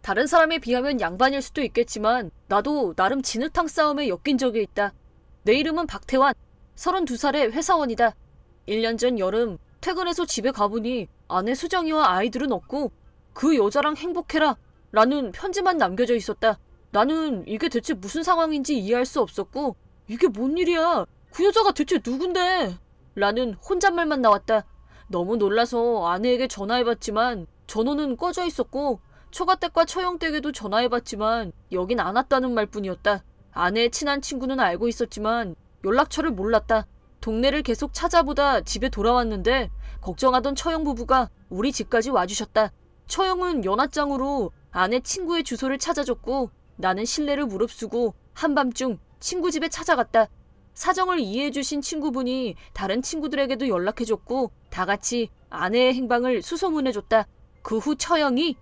다른 사람에 비하면 양반일 수도 있겠지만 나도 나름 진흙탕 싸움에 엮인 적이 있다. 내 이름은 박태환, 32살의 회사원이다. 1년 전 여름 퇴근해서 집에 가보니 아내 수정이와 아이들은 없고 그 여자랑 행복해라 라는 편지만 남겨져 있었다. 나는 이게 대체 무슨 상황인지 이해할 수 없었고 이게 뭔 일이야? 그 여자가 대체 누군데? 라는 혼잣말만 나왔다. 너무 놀라서 아내에게 전화해봤지만 전원은 꺼져 있었고 처가댁과 처형댁에도 전화해봤지만 여긴 안 왔다는 말뿐이었다. 아내의 친한 친구는 알고 있었지만 연락처를 몰랐다. 동네를 계속 찾아보다 집에 돌아왔는데 걱정하던 처형 부부가 우리 집까지 와주셨다. 처형은 연하장으로 아내 친구의 주소를 찾아줬고 나는 신뢰를 무릅쓰고 한밤중 친구 집에 찾아갔다. 사정을 이해해주신 친구분이 다른 친구들에게도 연락해줬고 다 같이 아내의 행방을 수소문해줬다. 그 후 처형이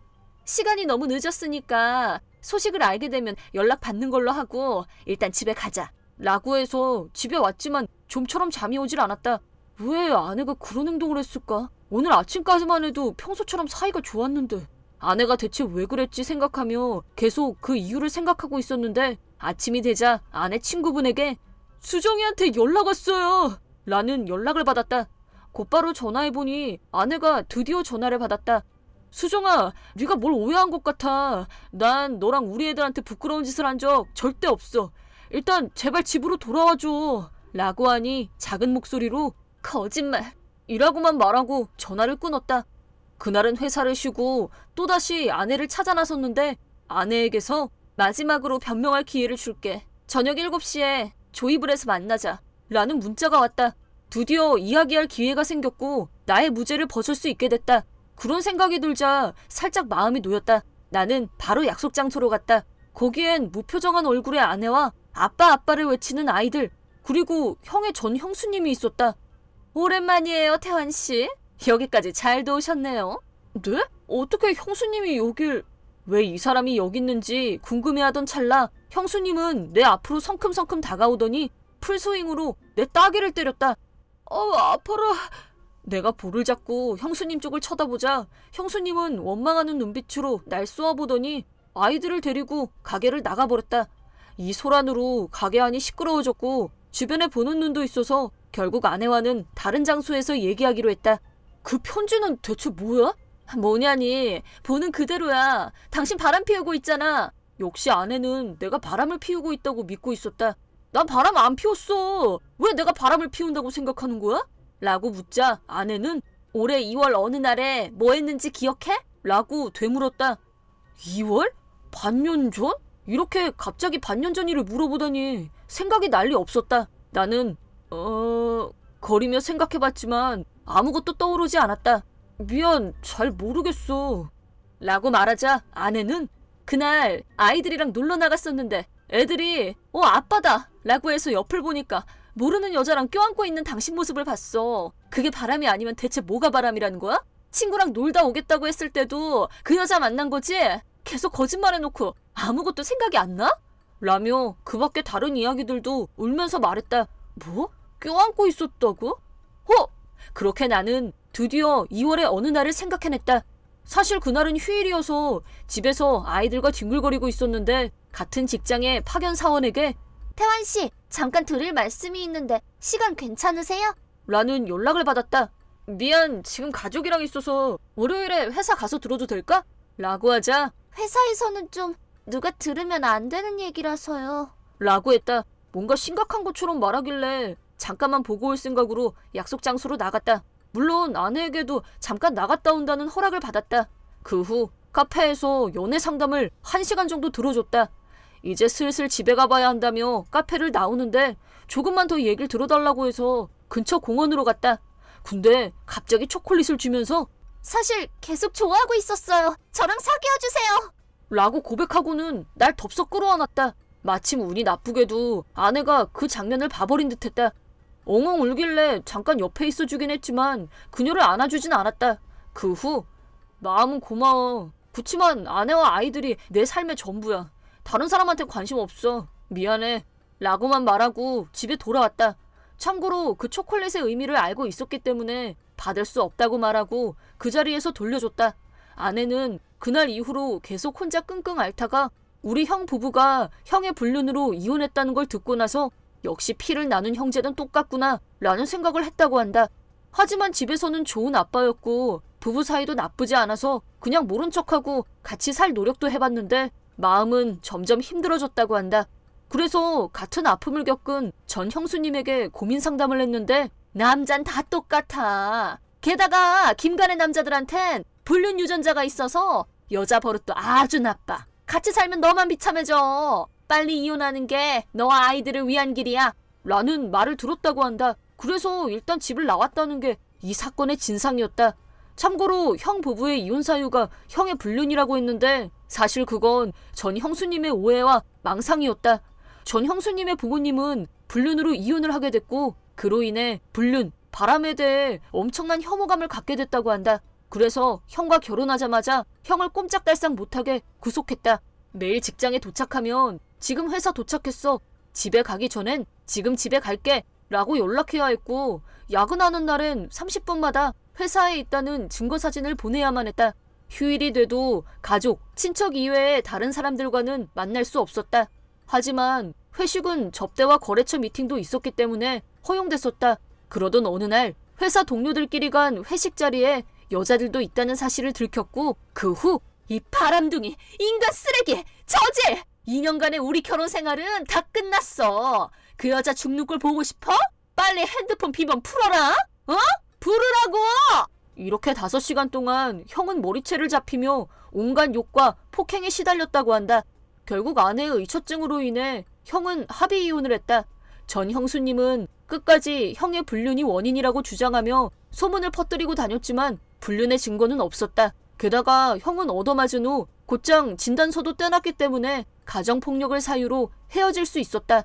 시간이 너무 늦었으니까 소식을 알게 되면 연락 받는 걸로 하고 일단 집에 가자 라고 해서 집에 왔지만 좀처럼 잠이 오질 않았다. 왜 아내가 그런 행동을 했을까? 오늘 아침까지만 해도 평소처럼 사이가 좋았는데 아내가 대체 왜 그랬지 생각하며 계속 그 이유를 생각하고 있었는데 아침이 되자 아내 친구분에게 수정이한테 연락 왔어요 라는 연락을 받았다. 곧바로 전화해보니 아내가 드디어 전화를 받았다. 수정아, 네가 뭘 오해한 것 같아. 난 너랑 우리 애들한테 부끄러운 짓을 한 적 절대 없어. 일단 제발 집으로 돌아와줘 라고 하니 작은 목소리로 거짓말 이라고만 말하고 전화를 끊었다. 그날은 회사를 쉬고 또다시 아내를 찾아 나섰는데 아내에게서 마지막으로 변명할 기회를 줄게. 저녁 7시에 조이블 해서 만나자 라는 문자가 왔다. 드디어 이야기할 기회가 생겼고 나의 무죄를 벗을 수 있게 됐다. 그런 생각이 들자 살짝 마음이 놓였다. 나는 바로 약속 장소로 갔다. 거기엔 무표정한 얼굴의 아내와 아빠를 외치는 아이들 그리고 형의 전 형수님이 있었다. 오랜만이에요 태환씨. 여기까지 잘도 오셨네요. 네? 어떻게 형수님이 여길... 왜 이 사람이 여기 있는지 궁금해하던 찰나 형수님은 내 앞으로 성큼성큼 다가오더니 풀스윙으로 내 따귀를 때렸다. 아파라. 내가 볼을 잡고 형수님 쪽을 쳐다보자 형수님은 원망하는 눈빛으로 날 쏘아보더니 아이들을 데리고 가게를 나가버렸다. 이 소란으로 가게 안이 시끄러워졌고 주변에 보는 눈도 있어서 결국 아내와는 다른 장소에서 얘기하기로 했다. 그 편지는 대체 뭐야? 뭐냐니 보는 그대로야. 당신 바람 피우고 있잖아. 역시 아내는 내가 바람을 피우고 있다고 믿고 있었다. 난 바람 안 피웠어. 왜 내가 바람을 피운다고 생각하는 거야? 라고 묻자 아내는 올해 2월 어느 날에 뭐 했는지 기억해? 라고 되물었다. 2월? 반년 전? 이렇게 갑자기 반년 전 일을 물어보다니 생각이 날 리 없었다. 나는 거리며 생각해봤지만 아무것도 떠오르지 않았다. 미안, 잘 모르겠어 라고 말하자 아내는 그날 아이들이랑 놀러 나갔었는데 애들이 아빠다 라고 해서 옆을 보니까 모르는 여자랑 껴안고 있는 당신 모습을 봤어. 그게 바람이 아니면 대체 뭐가 바람이라는 거야? 친구랑 놀다 오겠다고 했을 때도 그 여자 만난 거지? 계속 거짓말해놓고 아무것도 생각이 안 나? 라며 그 밖에 다른 이야기들도 울면서 말했다. 뭐? 껴안고 있었다고? 그렇게 나는 드디어 2월의 어느 날을 생각해냈다. 사실 그날은 휴일이어서 집에서 아이들과 뒹굴거리고 있었는데 같은 직장의 파견 사원에게 태환씨, 잠깐 드릴 말씀이 있는데 시간 괜찮으세요? 라는 연락을 받았다. 미안, 지금 가족이랑 있어서 월요일에 회사 가서 들어도 될까? 라고 하자 회사에서는 좀 누가 들으면 안 되는 얘기라서요. 라고 했다. 뭔가 심각한 것처럼 말하길래 잠깐만 보고 올 생각으로 약속 장소로 나갔다. 물론 아내에게도 잠깐 나갔다 온다는 허락을 받았다. 그 후 카페에서 연애 상담을 1시간 정도 들어줬다. 이제 슬슬 집에 가봐야 한다며 카페를 나오는데 조금만 더 얘기를 들어달라고 해서 근처 공원으로 갔다. 근데 갑자기 초콜릿을 주면서 사실 계속 좋아하고 있었어요. 저랑 사귀어주세요. 라고 고백하고는 날 덥석 끌어안았다. 마침 운이 나쁘게도 아내가 그 장면을 봐버린 듯했다. 엉엉 울길래 잠깐 옆에 있어주긴 했지만 그녀를 안아주진 않았다. 그 후 마음은 고마워. 그치만 아내와 아이들이 내 삶의 전부야. 다른 사람한테 관심 없어. 미안해. 라고만 말하고 집에 돌아왔다. 참고로 그 초콜릿의 의미를 알고 있었기 때문에 받을 수 없다고 말하고 그 자리에서 돌려줬다. 아내는 그날 이후로 계속 혼자 끙끙 앓다가 우리 형 부부가 형의 불륜으로 이혼했다는 걸 듣고 나서 역시 피를 나눈 형제는 똑같구나 라는 생각을 했다고 한다. 하지만 집에서는 좋은 아빠였고 부부 사이도 나쁘지 않아서 그냥 모른 척하고 같이 살 노력도 해봤는데 마음은 점점 힘들어졌다고 한다. 그래서 같은 아픔을 겪은 전 형수님에게 고민 상담을 했는데 남잔 다 똑같아. 게다가 김간의 남자들한텐 불륜 유전자가 있어서 여자 버릇도 아주 나빠. 같이 살면 너만 비참해져. 빨리 이혼하는 게 너와 아이들을 위한 길이야. 라는 말을 들었다고 한다. 그래서 일단 집을 나왔다는 게 이 사건의 진상이었다. 참고로 형 부부의 이혼 사유가 형의 불륜이라고 했는데 사실 그건 전 형수님의 오해와 망상이었다. 전 형수님의 부모님은 불륜으로 이혼을 하게 됐고 그로 인해 불륜, 바람에 대해 엄청난 혐오감을 갖게 됐다고 한다. 그래서 형과 결혼하자마자 형을 꼼짝달싹 못하게 구속했다. 매일 직장에 도착하면 지금 회사 도착했어. 집에 가기 전엔 지금 집에 갈게 라고 연락해야 했고 야근하는 날엔 30분마다 회사에 있다는 증거사진을 보내야만 했다. 휴일이 돼도 가족, 친척 이외의 다른 사람들과는 만날 수 없었다. 하지만 회식은 접대와 거래처 미팅도 있었기 때문에 허용됐었다. 그러던 어느 날 회사 동료들끼리 간 회식 자리에 여자들도 있다는 사실을 들켰고 그 후 이 바람둥이, 인간 쓰레기, 저질! 2년간의 우리 결혼 생활은 다 끝났어. 그 여자 죽는 꼴 보고 싶어? 빨리 핸드폰 비번 풀어라. 어? 부르라고! 이렇게 5시간 동안 형은 머리채를 잡히며 온갖 욕과 폭행에 시달렸다고 한다. 결국 아내의 의처증으로 인해 형은 합의 이혼을 했다. 전 형수님은 끝까지 형의 불륜이 원인이라고 주장하며 소문을 퍼뜨리고 다녔지만 불륜의 증거는 없었다. 게다가 형은 얻어맞은 후 곧장 진단서도 떼놨기 때문에 가정폭력을 사유로 헤어질 수 있었다.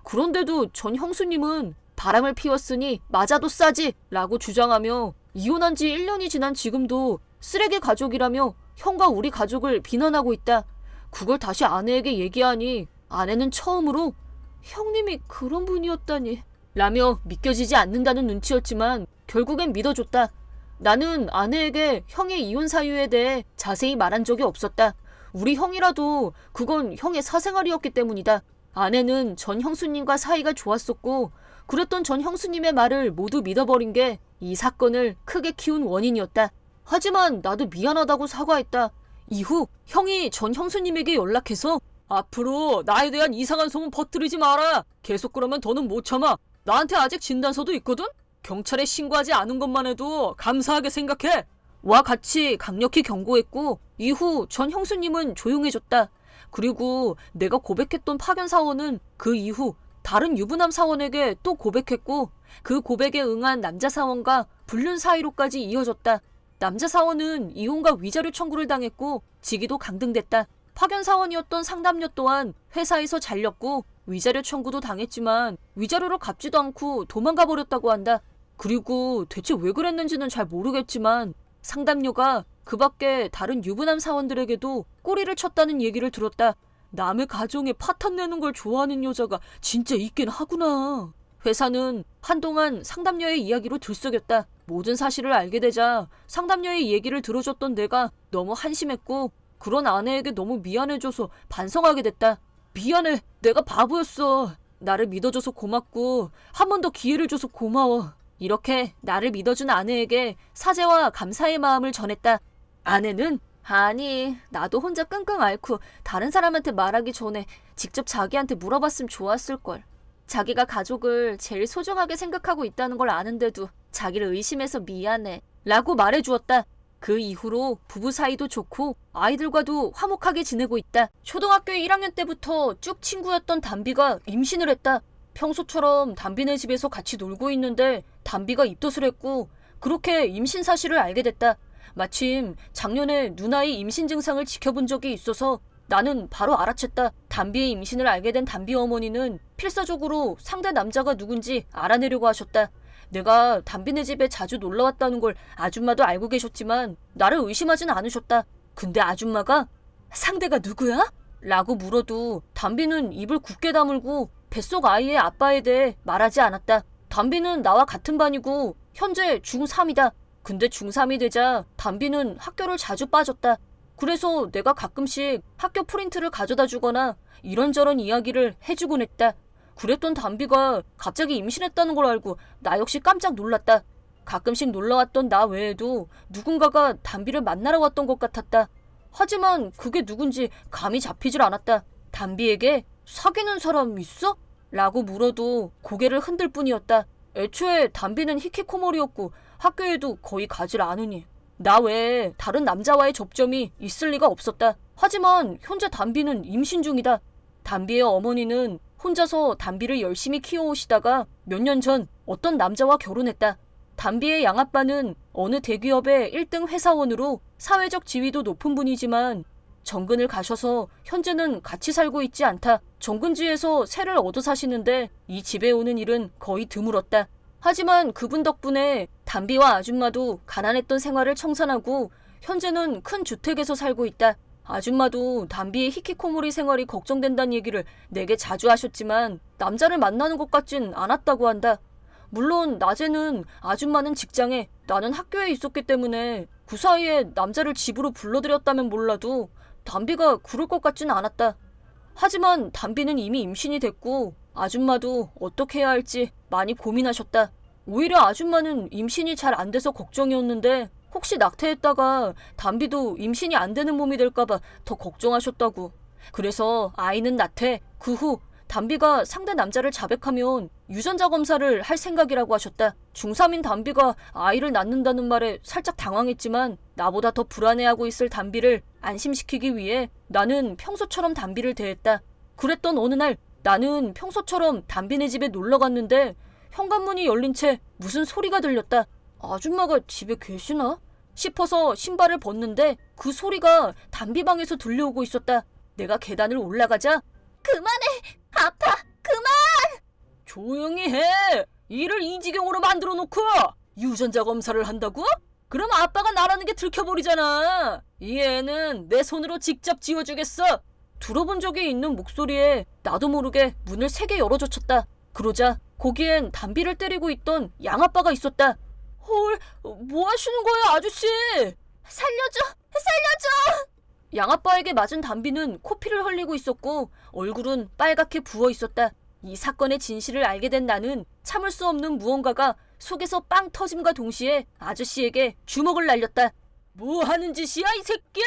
그런데도 전 형수님은 바람을 피웠으니 맞아도 싸지 라고 주장하며 이혼한 지 1년이 지난 지금도 쓰레기 가족이라며 형과 우리 가족을 비난하고 있다. 그걸 다시 아내에게 얘기하니 아내는 처음으로 형님이 그런 분이었다니 라며 믿겨지지 않는다는 눈치였지만 결국엔 믿어줬다. 나는 아내에게 형의 이혼 사유에 대해 자세히 말한 적이 없었다. 우리 형이라도 그건 형의 사생활이었기 때문이다. 아내는 전 형수님과 사이가 좋았었고 그랬던 전 형수님의 말을 모두 믿어버린 게 이 사건을 크게 키운 원인이었다. 하지만 나도 미안하다고 사과했다. 이후 형이 전 형수님에게 연락해서 앞으로 나에 대한 이상한 소문 퍼뜨리지 마라. 계속 그러면 더는 못 참아. 나한테 아직 진단서도 있거든? 경찰에 신고하지 않은 것만 해도 감사하게 생각해. 와 같이 강력히 경고했고 이후 전 형수님은 조용해졌다. 그리고 내가 고백했던 파견 사원은 그 이후 다른 유부남 사원에게 또 고백했고 그 고백에 응한 남자 사원과 불륜 사이로까지 이어졌다. 남자 사원은 이혼과 위자료 청구를 당했고 직위도 강등됐다. 파견 사원이었던 상담녀 또한 회사에서 잘렸고 위자료 청구도 당했지만 위자료를 갚지도 않고 도망가 버렸다고 한다. 그리고 대체 왜 그랬는지는 잘 모르겠지만 상담녀가 그 밖에 다른 유부남 사원들에게도 꼬리를 쳤다는 얘기를 들었다. 남의 가정에 파탄 내는 걸 좋아하는 여자가 진짜 있긴 하구나. 회사는 한동안 상담녀의 이야기로 들썩였다. 모든 사실을 알게 되자 상담녀의 얘기를 들어줬던 내가 너무 한심했고 그런 아내에게 너무 미안해져서 반성하게 됐다. 미안해. 내가 바보였어. 나를 믿어줘서 고맙고 한 번 더 기회를 줘서 고마워. 이렇게 나를 믿어준 아내에게 사죄와 감사의 마음을 전했다. 아내는 아니 나도 혼자 끙끙 앓고 다른 사람한테 말하기 전에 직접 자기한테 물어봤으면 좋았을걸. 자기가 가족을 제일 소중하게 생각하고 있다는 걸 아는데도 자기를 의심해서 미안해 라고 말해주었다. 그 이후로 부부 사이도 좋고 아이들과도 화목하게 지내고 있다. 초등학교 1학년 때부터 쭉 친구였던 담비가 임신을 했다. 평소처럼 담비네 집에서 같이 놀고 있는데 담비가 입덧을 했고 그렇게 임신 사실을 알게 됐다. 마침 작년에 누나의 임신 증상을 지켜본 적이 있어서 나는 바로 알아챘다. 담비의 임신을 알게 된 담비 어머니는 필사적으로 상대 남자가 누군지 알아내려고 하셨다. 내가 담비네 집에 자주 놀러왔다는 걸 아줌마도 알고 계셨지만 나를 의심하진 않으셨다. 근데 아줌마가 상대가 누구야? 라고 물어도 담비는 입을 굳게 다물고 뱃속 아이의 아빠에 대해 말하지 않았다. 담비는 나와 같은 반이고 현재 중3이다. 근데 중3이 되자 담비는 학교를 자주 빠졌다. 그래서 내가 가끔씩 학교 프린트를 가져다 주거나 이런저런 이야기를 해주곤 했다. 그랬던 담비가 갑자기 임신했다는 걸 알고 나 역시 깜짝 놀랐다. 가끔씩 놀러왔던 나 외에도 누군가가 담비를 만나러 왔던 것 같았다. 하지만 그게 누군지 감이 잡히질 않았다. 담비에게 사귀는 사람 있어? 라고 물어도 고개를 흔들 뿐이었다. 애초에 담비는 히키코모리였고 학교에도 거의 가질 않으니 나 외에 다른 남자와의 접점이 있을 리가 없었다. 하지만 현재 담비는 임신 중이다. 담비의 어머니는 혼자서 담비를 열심히 키워오시다가 몇 년 전 어떤 남자와 결혼했다. 담비의 양아빠는 어느 대기업의 1등 회사원으로 사회적 지위도 높은 분이지만 정근을 가셔서 현재는 같이 살고 있지 않다. 정근지에서 새를 얻어 사시는데 이 집에 오는 일은 거의 드물었다. 하지만 그분 덕분에 담비와 아줌마도 가난했던 생활을 청산하고 현재는 큰 주택에서 살고 있다. 아줌마도 담비의 히키코모리 생활이 걱정된다는 얘기를 내게 자주 하셨지만 남자를 만나는 것 같진 않았다고 한다. 물론 낮에는 아줌마는 직장에 나는 학교에 있었기 때문에 그 사이에 남자를 집으로 불러들였다면 몰라도 담비가 그럴 것 같진 않았다. 하지만 담비는 이미 임신이 됐고 아줌마도 어떻게 해야 할지 많이 고민하셨다. 오히려 아줌마는 임신이 잘 안 돼서 걱정이었는데 혹시 낙태했다가 담비도 임신이 안 되는 몸이 될까봐 더 걱정하셨다고. 그래서 아이는 낳되 그 후 담비가 상대 남자를 자백하면 유전자 검사를 할 생각이라고 하셨다. 중3인 담비가 아이를 낳는다는 말에 살짝 당황했지만 나보다 더 불안해하고 있을 담비를 안심시키기 위해 나는 평소처럼 담비를 대했다. 그랬던 어느 날 나는 평소처럼 담비네 집에 놀러 갔는데 현관문이 열린 채 무슨 소리가 들렸다. 아줌마가 집에 계시나? 싶어서 신발을 벗는데 그 소리가 담비 방에서 들려오고 있었다. 내가 계단을 올라가자 그만해! 아파! 그만! 조용히 해! 일을 이 지경으로 만들어 놓고 유전자 검사를 한다고? 그럼 아빠가 나라는 게 들켜버리잖아. 이 애는 내 손으로 직접 지워주겠어. 들어본 적이 있는 목소리에 나도 모르게 문을 3개 열어젖혔다. 그러자 거기엔 담비를 때리고 있던 양아빠가 있었다. 헐, 뭐 하시는 거예요, 아저씨? 살려줘! 살려줘! 양아빠에게 맞은 담비는 코피를 흘리고 있었고 얼굴은 빨갛게 부어 있었다. 이 사건의 진실을 알게 된 나는 참을 수 없는 무언가가 속에서 빵 터짐과 동시에 아저씨에게 주먹을 날렸다. 뭐 하는 짓이야, 이 새끼야!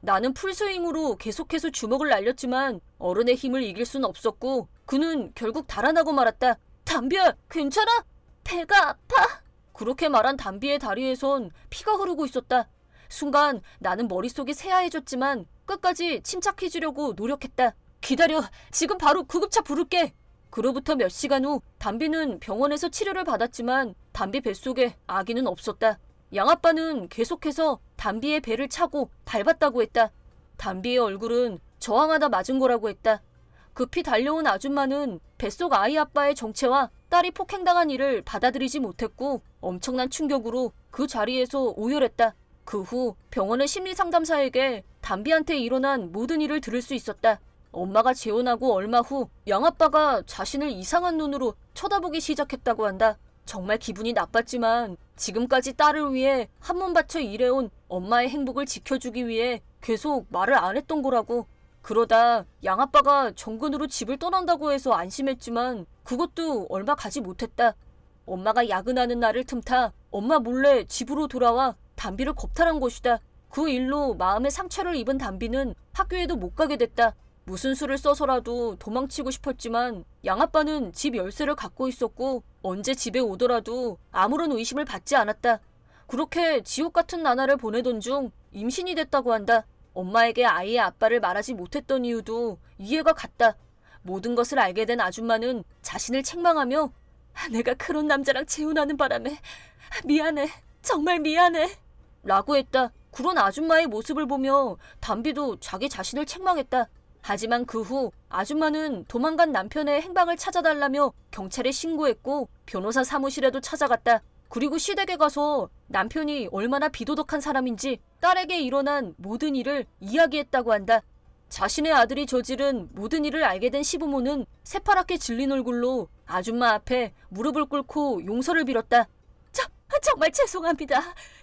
나는 풀스윙으로 계속해서 주먹을 날렸지만 어른의 힘을 이길 순 없었고 그는 결국 달아나고 말았다. 담비야, 괜찮아? 배가 아파. 그렇게 말한 담비의 다리에선 피가 흐르고 있었다. 순간 나는 머릿속이 새하얘졌지만 끝까지 침착해지려고 노력했다. 기다려, 지금 바로 구급차 부를게. 그로부터 몇 시간 후 담비는 병원에서 치료를 받았지만 담비 뱃속에 아기는 없었다. 양아빠는 계속해서 담비의 배를 차고 밟았다고 했다. 담비의 얼굴은 저항하다 맞은 거라고 했다. 급히 달려온 아줌마는 뱃속 아이 아빠의 정체와 딸이 폭행당한 일을 받아들이지 못했고 엄청난 충격으로 그 자리에서 오열했다. 그 후 병원의 심리상담사에게 담비한테 일어난 모든 일을 들을 수 있었다. 엄마가 재혼하고 얼마 후 양아빠가 자신을 이상한 눈으로 쳐다보기 시작했다고 한다. 정말 기분이 나빴지만 지금까지 딸을 위해 한 몸 바쳐 일해온 엄마의 행복을 지켜주기 위해 계속 말을 안 했던 거라고. 그러다 양아빠가 정근으로 집을 떠난다고 해서 안심했지만 그것도 얼마 가지 못했다. 엄마가 야근하는 날을 틈타 엄마 몰래 집으로 돌아와 담비를 겁탈한 것이다. 그 일로 마음의 상처를 입은 담비는 학교에도 못 가게 됐다. 무슨 수를 써서라도 도망치고 싶었지만 양아빠는 집 열쇠를 갖고 있었고 언제 집에 오더라도 아무런 의심을 받지 않았다. 그렇게 지옥 같은 나날을 보내던 중 임신이 됐다고 한다. 엄마에게 아이의 아빠를 말하지 못했던 이유도 이해가 갔다. 모든 것을 알게 된 아줌마는 자신을 책망하며 내가 그런 남자랑 재혼하는 바람에 미안해, 정말 미안해 라고 했다. 그런 아줌마의 모습을 보며 담비도 자기 자신을 책망했다. 하지만 그 후 아줌마는 도망간 남편의 행방을 찾아달라며 경찰에 신고했고 변호사 사무실에도 찾아갔다. 그리고 시댁에 가서 남편이 얼마나 비도덕한 사람인지 딸에게 일어난 모든 일을 이야기했다고 한다. 자신의 아들이 저지른 모든 일을 알게 된 시부모는 새파랗게 질린 얼굴로 아줌마 앞에 무릎을 꿇고 용서를 빌었다. 정말 죄송합니다.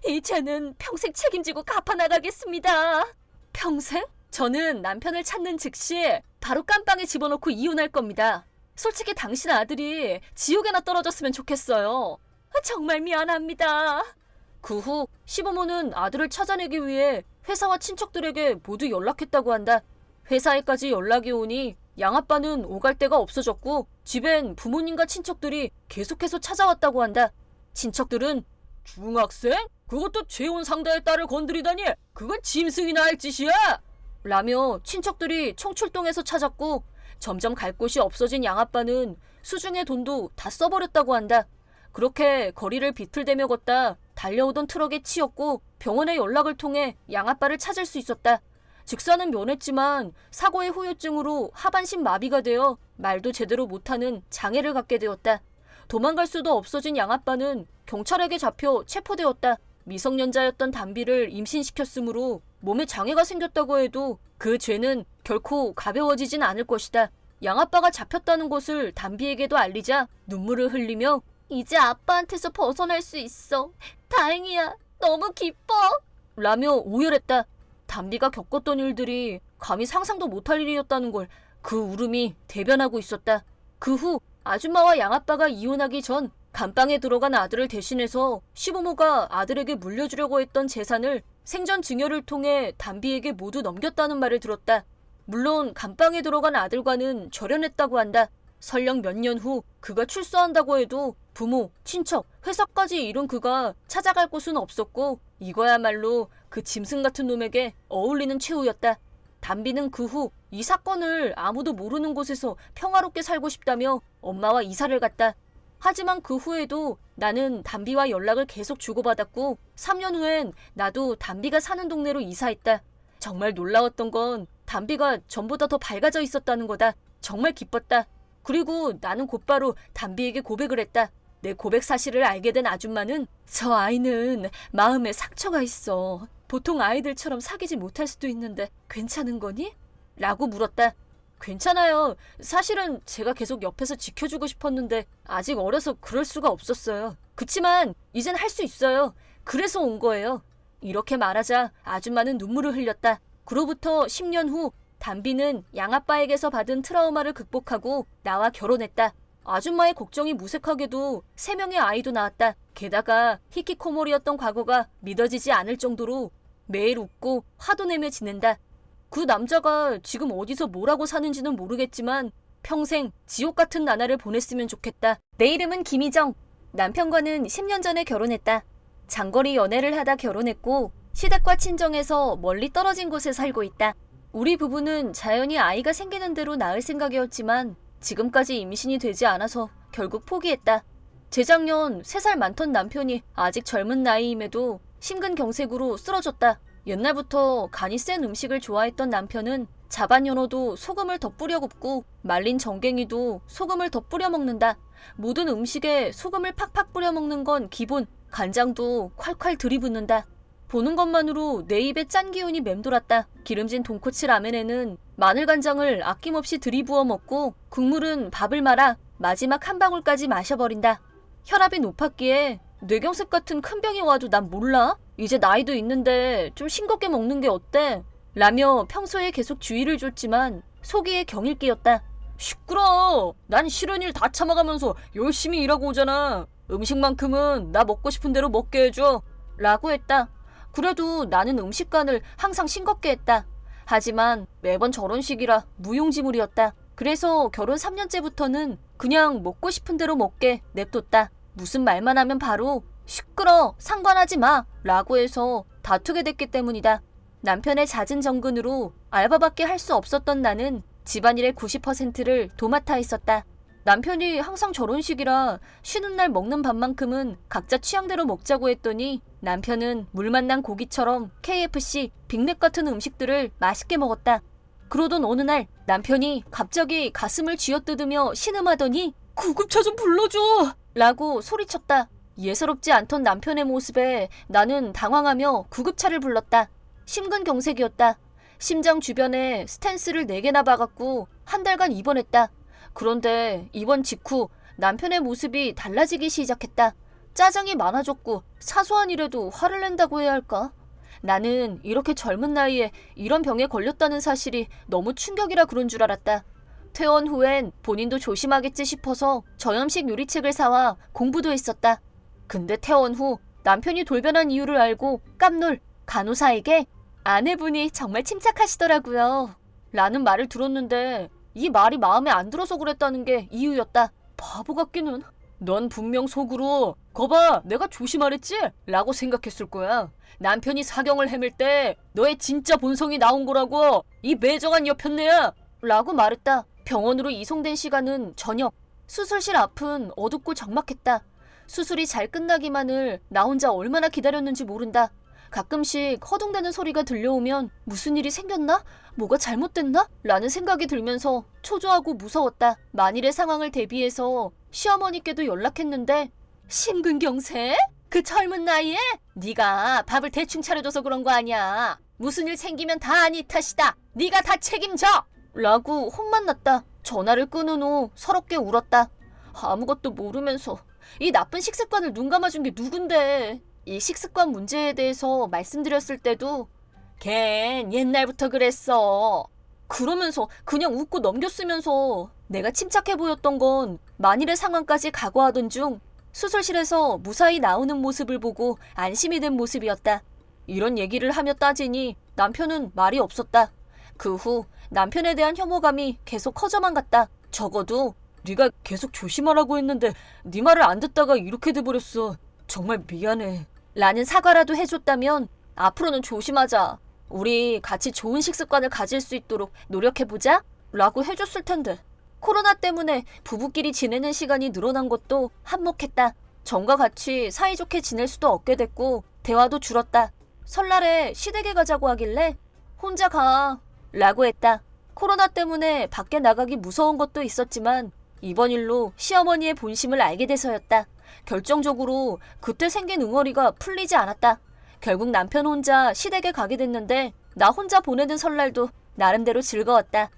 이 죄는 평생 책임지고 갚아나가겠습니다. 평생? 저는 남편을 찾는 즉시 바로 깜빵에 집어넣고 이혼할 겁니다. 솔직히 당신 아들이 지옥에나 떨어졌으면 좋겠어요. 정말 미안합니다. 그 후 시부모는 아들을 찾아내기 위해 회사와 친척들에게 모두 연락했다고 한다. 회사에까지 연락이 오니 양아빠는 오갈 데가 없어졌고 집엔 부모님과 친척들이 계속해서 찾아왔다고 한다. 친척들은 중학생? 그것도 재혼 상대의 딸을 건드리다니 그건 짐승이나 할 짓이야! 라며 친척들이 총출동해서 찾았고 점점 갈 곳이 없어진 양아빠는 수중의 돈도 다 써버렸다고 한다. 그렇게 거리를 비틀대며 걷다 달려오던 트럭에 치였고 병원에 연락을 통해 양아빠를 찾을 수 있었다. 즉사는 면했지만 사고의 후유증으로 하반신 마비가 되어 말도 제대로 못하는 장애를 갖게 되었다. 도망갈 수도 없어진 양아빠는 경찰에게 잡혀 체포되었다. 미성년자였던 담비를 임신시켰으므로 몸에 장애가 생겼다고 해도 그 죄는 결코 가벼워지진 않을 것이다. 양아빠가 잡혔다는 것을 담비에게도 알리자 눈물을 흘리며 이제 아빠한테서 벗어날 수 있어. 다행이야. 너무 기뻐. 라며 오열했다. 담비가 겪었던 일들이 감히 상상도 못할 일이었다는 걸 그 울음이 대변하고 있었다. 그 후 아줌마와 양아빠가 이혼하기 전 감방에 들어간 아들을 대신해서 시부모가 아들에게 물려주려고 했던 재산을 생전 증여를 통해 담비에게 모두 넘겼다는 말을 들었다. 물론 감방에 들어간 아들과는 절연했다고 한다. 설령 몇 년 후 그가 출소한다고 해도 부모, 친척, 회사까지 잃은 그가 찾아갈 곳은 없었고 이거야말로 그 짐승 같은 놈에게 어울리는 최후였다. 담비는 그 후 이 사건을 아무도 모르는 곳에서 평화롭게 살고 싶다며 엄마와 이사를 갔다. 하지만 그 후에도 나는 담비와 연락을 계속 주고받았고 3년 후엔 나도 담비가 사는 동네로 이사했다. 정말 놀라웠던 건 담비가 전보다 더 밝아져 있었다는 거다. 정말 기뻤다. 그리고 나는 곧바로 담비에게 고백을 했다. 내 고백 사실을 알게 된 아줌마는 저 아이는 마음에 상처가 있어. 보통 아이들처럼 사귀지 못할 수도 있는데 괜찮은 거니? 라고 물었다. 괜찮아요. 사실은 제가 계속 옆에서 지켜주고 싶었는데 아직 어려서 그럴 수가 없었어요. 그치만 이젠 할 수 있어요. 그래서 온 거예요. 이렇게 말하자 아줌마는 눈물을 흘렸다. 그로부터 10년 후 담비는 양아빠에게서 받은 트라우마를 극복하고 나와 결혼했다. 아줌마의 걱정이 무색하게도 3명의 아이도 낳았다. 게다가 히키코모리였던 과거가 믿어지지 않을 정도로 매일 웃고 화도 내며 지낸다. 그 남자가 지금 어디서 뭐라고 사는지는 모르겠지만 평생 지옥 같은 나날을 보냈으면 좋겠다. 내 이름은 김희정. 남편과는 10년 전에 결혼했다. 장거리 연애를 하다 결혼했고 시댁과 친정에서 멀리 떨어진 곳에 살고 있다. 우리 부부는 자연히 아이가 생기는 대로 낳을 생각이었지만 지금까지 임신이 되지 않아서 결국 포기했다. 재작년 3살 많던 남편이 아직 젊은 나이임에도 심근경색으로 쓰러졌다. 옛날부터 간이 센 음식을 좋아했던 남편은 자반연어도 소금을 더 뿌려 굽고 말린 정갱이도 소금을 더 뿌려 먹는다. 모든 음식에 소금을 팍팍 뿌려 먹는 건 기본, 간장도 콸콸 들이붓는다. 보는 것만으로 내 입에 짠 기운이 맴돌았다. 기름진 돈코츠 라멘에는 마늘간장을 아낌없이 들이부어 먹고 국물은 밥을 말아 마지막 한 방울까지 마셔버린다. 혈압이 높았기에 뇌경색 같은 큰 병이 와도 난 몰라? 이제 나이도 있는데 좀 싱겁게 먹는 게 어때? 라며 평소에 계속 주의를 줬지만 속이에 경일 끼었다. 시끄러! 난 싫은 일 다 참아가면서 열심히 일하고 오잖아. 음식만큼은 나 먹고 싶은 대로 먹게 해줘. 라고 했다. 그래도 나는 음식간을 항상 싱겁게 했다. 하지만 매번 저런 식이라 무용지물이었다. 그래서 결혼 3년째부터는 그냥 먹고 싶은 대로 먹게 냅뒀다. 무슨 말만 하면 바로 시끄러, 상관하지 마 라고 해서 다투게 됐기 때문이다. 남편의 잦은 정근으로 알바밖에 할 수 없었던 나는 집안일의 90%를 도맡아 있었다. 남편이 항상 저런 식이라 쉬는 날 먹는 밥만큼은 각자 취향대로 먹자고 했더니 남편은 물 만난 고기처럼 KFC, 빅맥 같은 음식들을 맛있게 먹었다. 그러던 어느 날 남편이 갑자기 가슴을 쥐어뜯으며 신음하더니 구급차 좀 불러줘! 라고 소리쳤다. 예사롭지 않던 남편의 모습에 나는 당황하며 구급차를 불렀다. 심근경색이었다. 심장 주변에 스텐스를 4개나 박았고 한 달간 입원했다. 그런데 입원 직후 남편의 모습이 달라지기 시작했다. 짜증이 많아졌고 사소한 일에도 화를 낸다고 해야 할까? 나는 이렇게 젊은 나이에 이런 병에 걸렸다는 사실이 너무 충격이라 그런 줄 알았다. 퇴원 후엔 본인도 조심하겠지 싶어서 저염식 요리책을 사와 공부도 했었다. 근데 퇴원 후 남편이 돌변한 이유를 알고 깜놀 간호사에게 아내분이 정말 침착하시더라고요. 라는 말을 들었는데 이 말이 마음에 안 들어서 그랬다는 게 이유였다. 바보 같기는. 넌 분명 속으로 거봐 내가 조심하랬지? 라고 생각했을 거야. 남편이 사경을 헤맬 때 너의 진짜 본성이 나온 거라고 이 매정한 여편네야 라고 말했다. 병원으로 이송된 시간은 저녁. 수술실 앞은 어둡고 적막했다. 수술이 잘 끝나기만을 나 혼자 얼마나 기다렸는지 모른다. 가끔씩 허둥대는 소리가 들려오면 무슨 일이 생겼나? 뭐가 잘못됐나? 라는 생각이 들면서 초조하고 무서웠다. 만일의 상황을 대비해서 시어머니께도 연락했는데 심근경색? 그 젊은 나이에? 네가 밥을 대충 차려줘서 그런 거 아니야. 무슨 일 생기면 다 네 탓이다. 네가 다 책임져! 라고 혼만 났다. 전화를 끊은 후 서럽게 울었다. 아무것도 모르면서 이 나쁜 식습관을 눈 감아준 게 누군데. 이 식습관 문제에 대해서 말씀드렸을 때도 걘 옛날부터 그랬어. 그러면서 그냥 웃고 넘겼으면서 내가 침착해 보였던 건 만일의 상황까지 각오하던 중 수술실에서 무사히 나오는 모습을 보고 안심이 된 모습이었다. 이런 얘기를 하며 따지니 남편은 말이 없었다. 그 후 남편에 대한 혐오감이 계속 커져만 갔다. 적어도 네가 계속 조심하라고 했는데 네 말을 안 듣다가 이렇게 돼버렸어. 정말 미안해. 라는 사과라도 해줬다면 앞으로는 조심하자. 우리 같이 좋은 식습관을 가질 수 있도록 노력해보자. 라고 해줬을 텐데. 코로나 때문에 부부끼리 지내는 시간이 늘어난 것도 한몫했다. 전과 같이 사이좋게 지낼 수도 없게 됐고 대화도 줄었다. 설날에 시댁에 가자고 하길래 혼자 가. 라고 했다. 코로나 때문에 밖에 나가기 무서운 것도 있었지만 이번 일로 시어머니의 본심을 알게 돼서였다. 결정적으로 그때 생긴 응어리가 풀리지 않았다. 결국 남편 혼자 시댁에 가게 됐는데 나 혼자 보내는 설날도 나름대로 즐거웠다.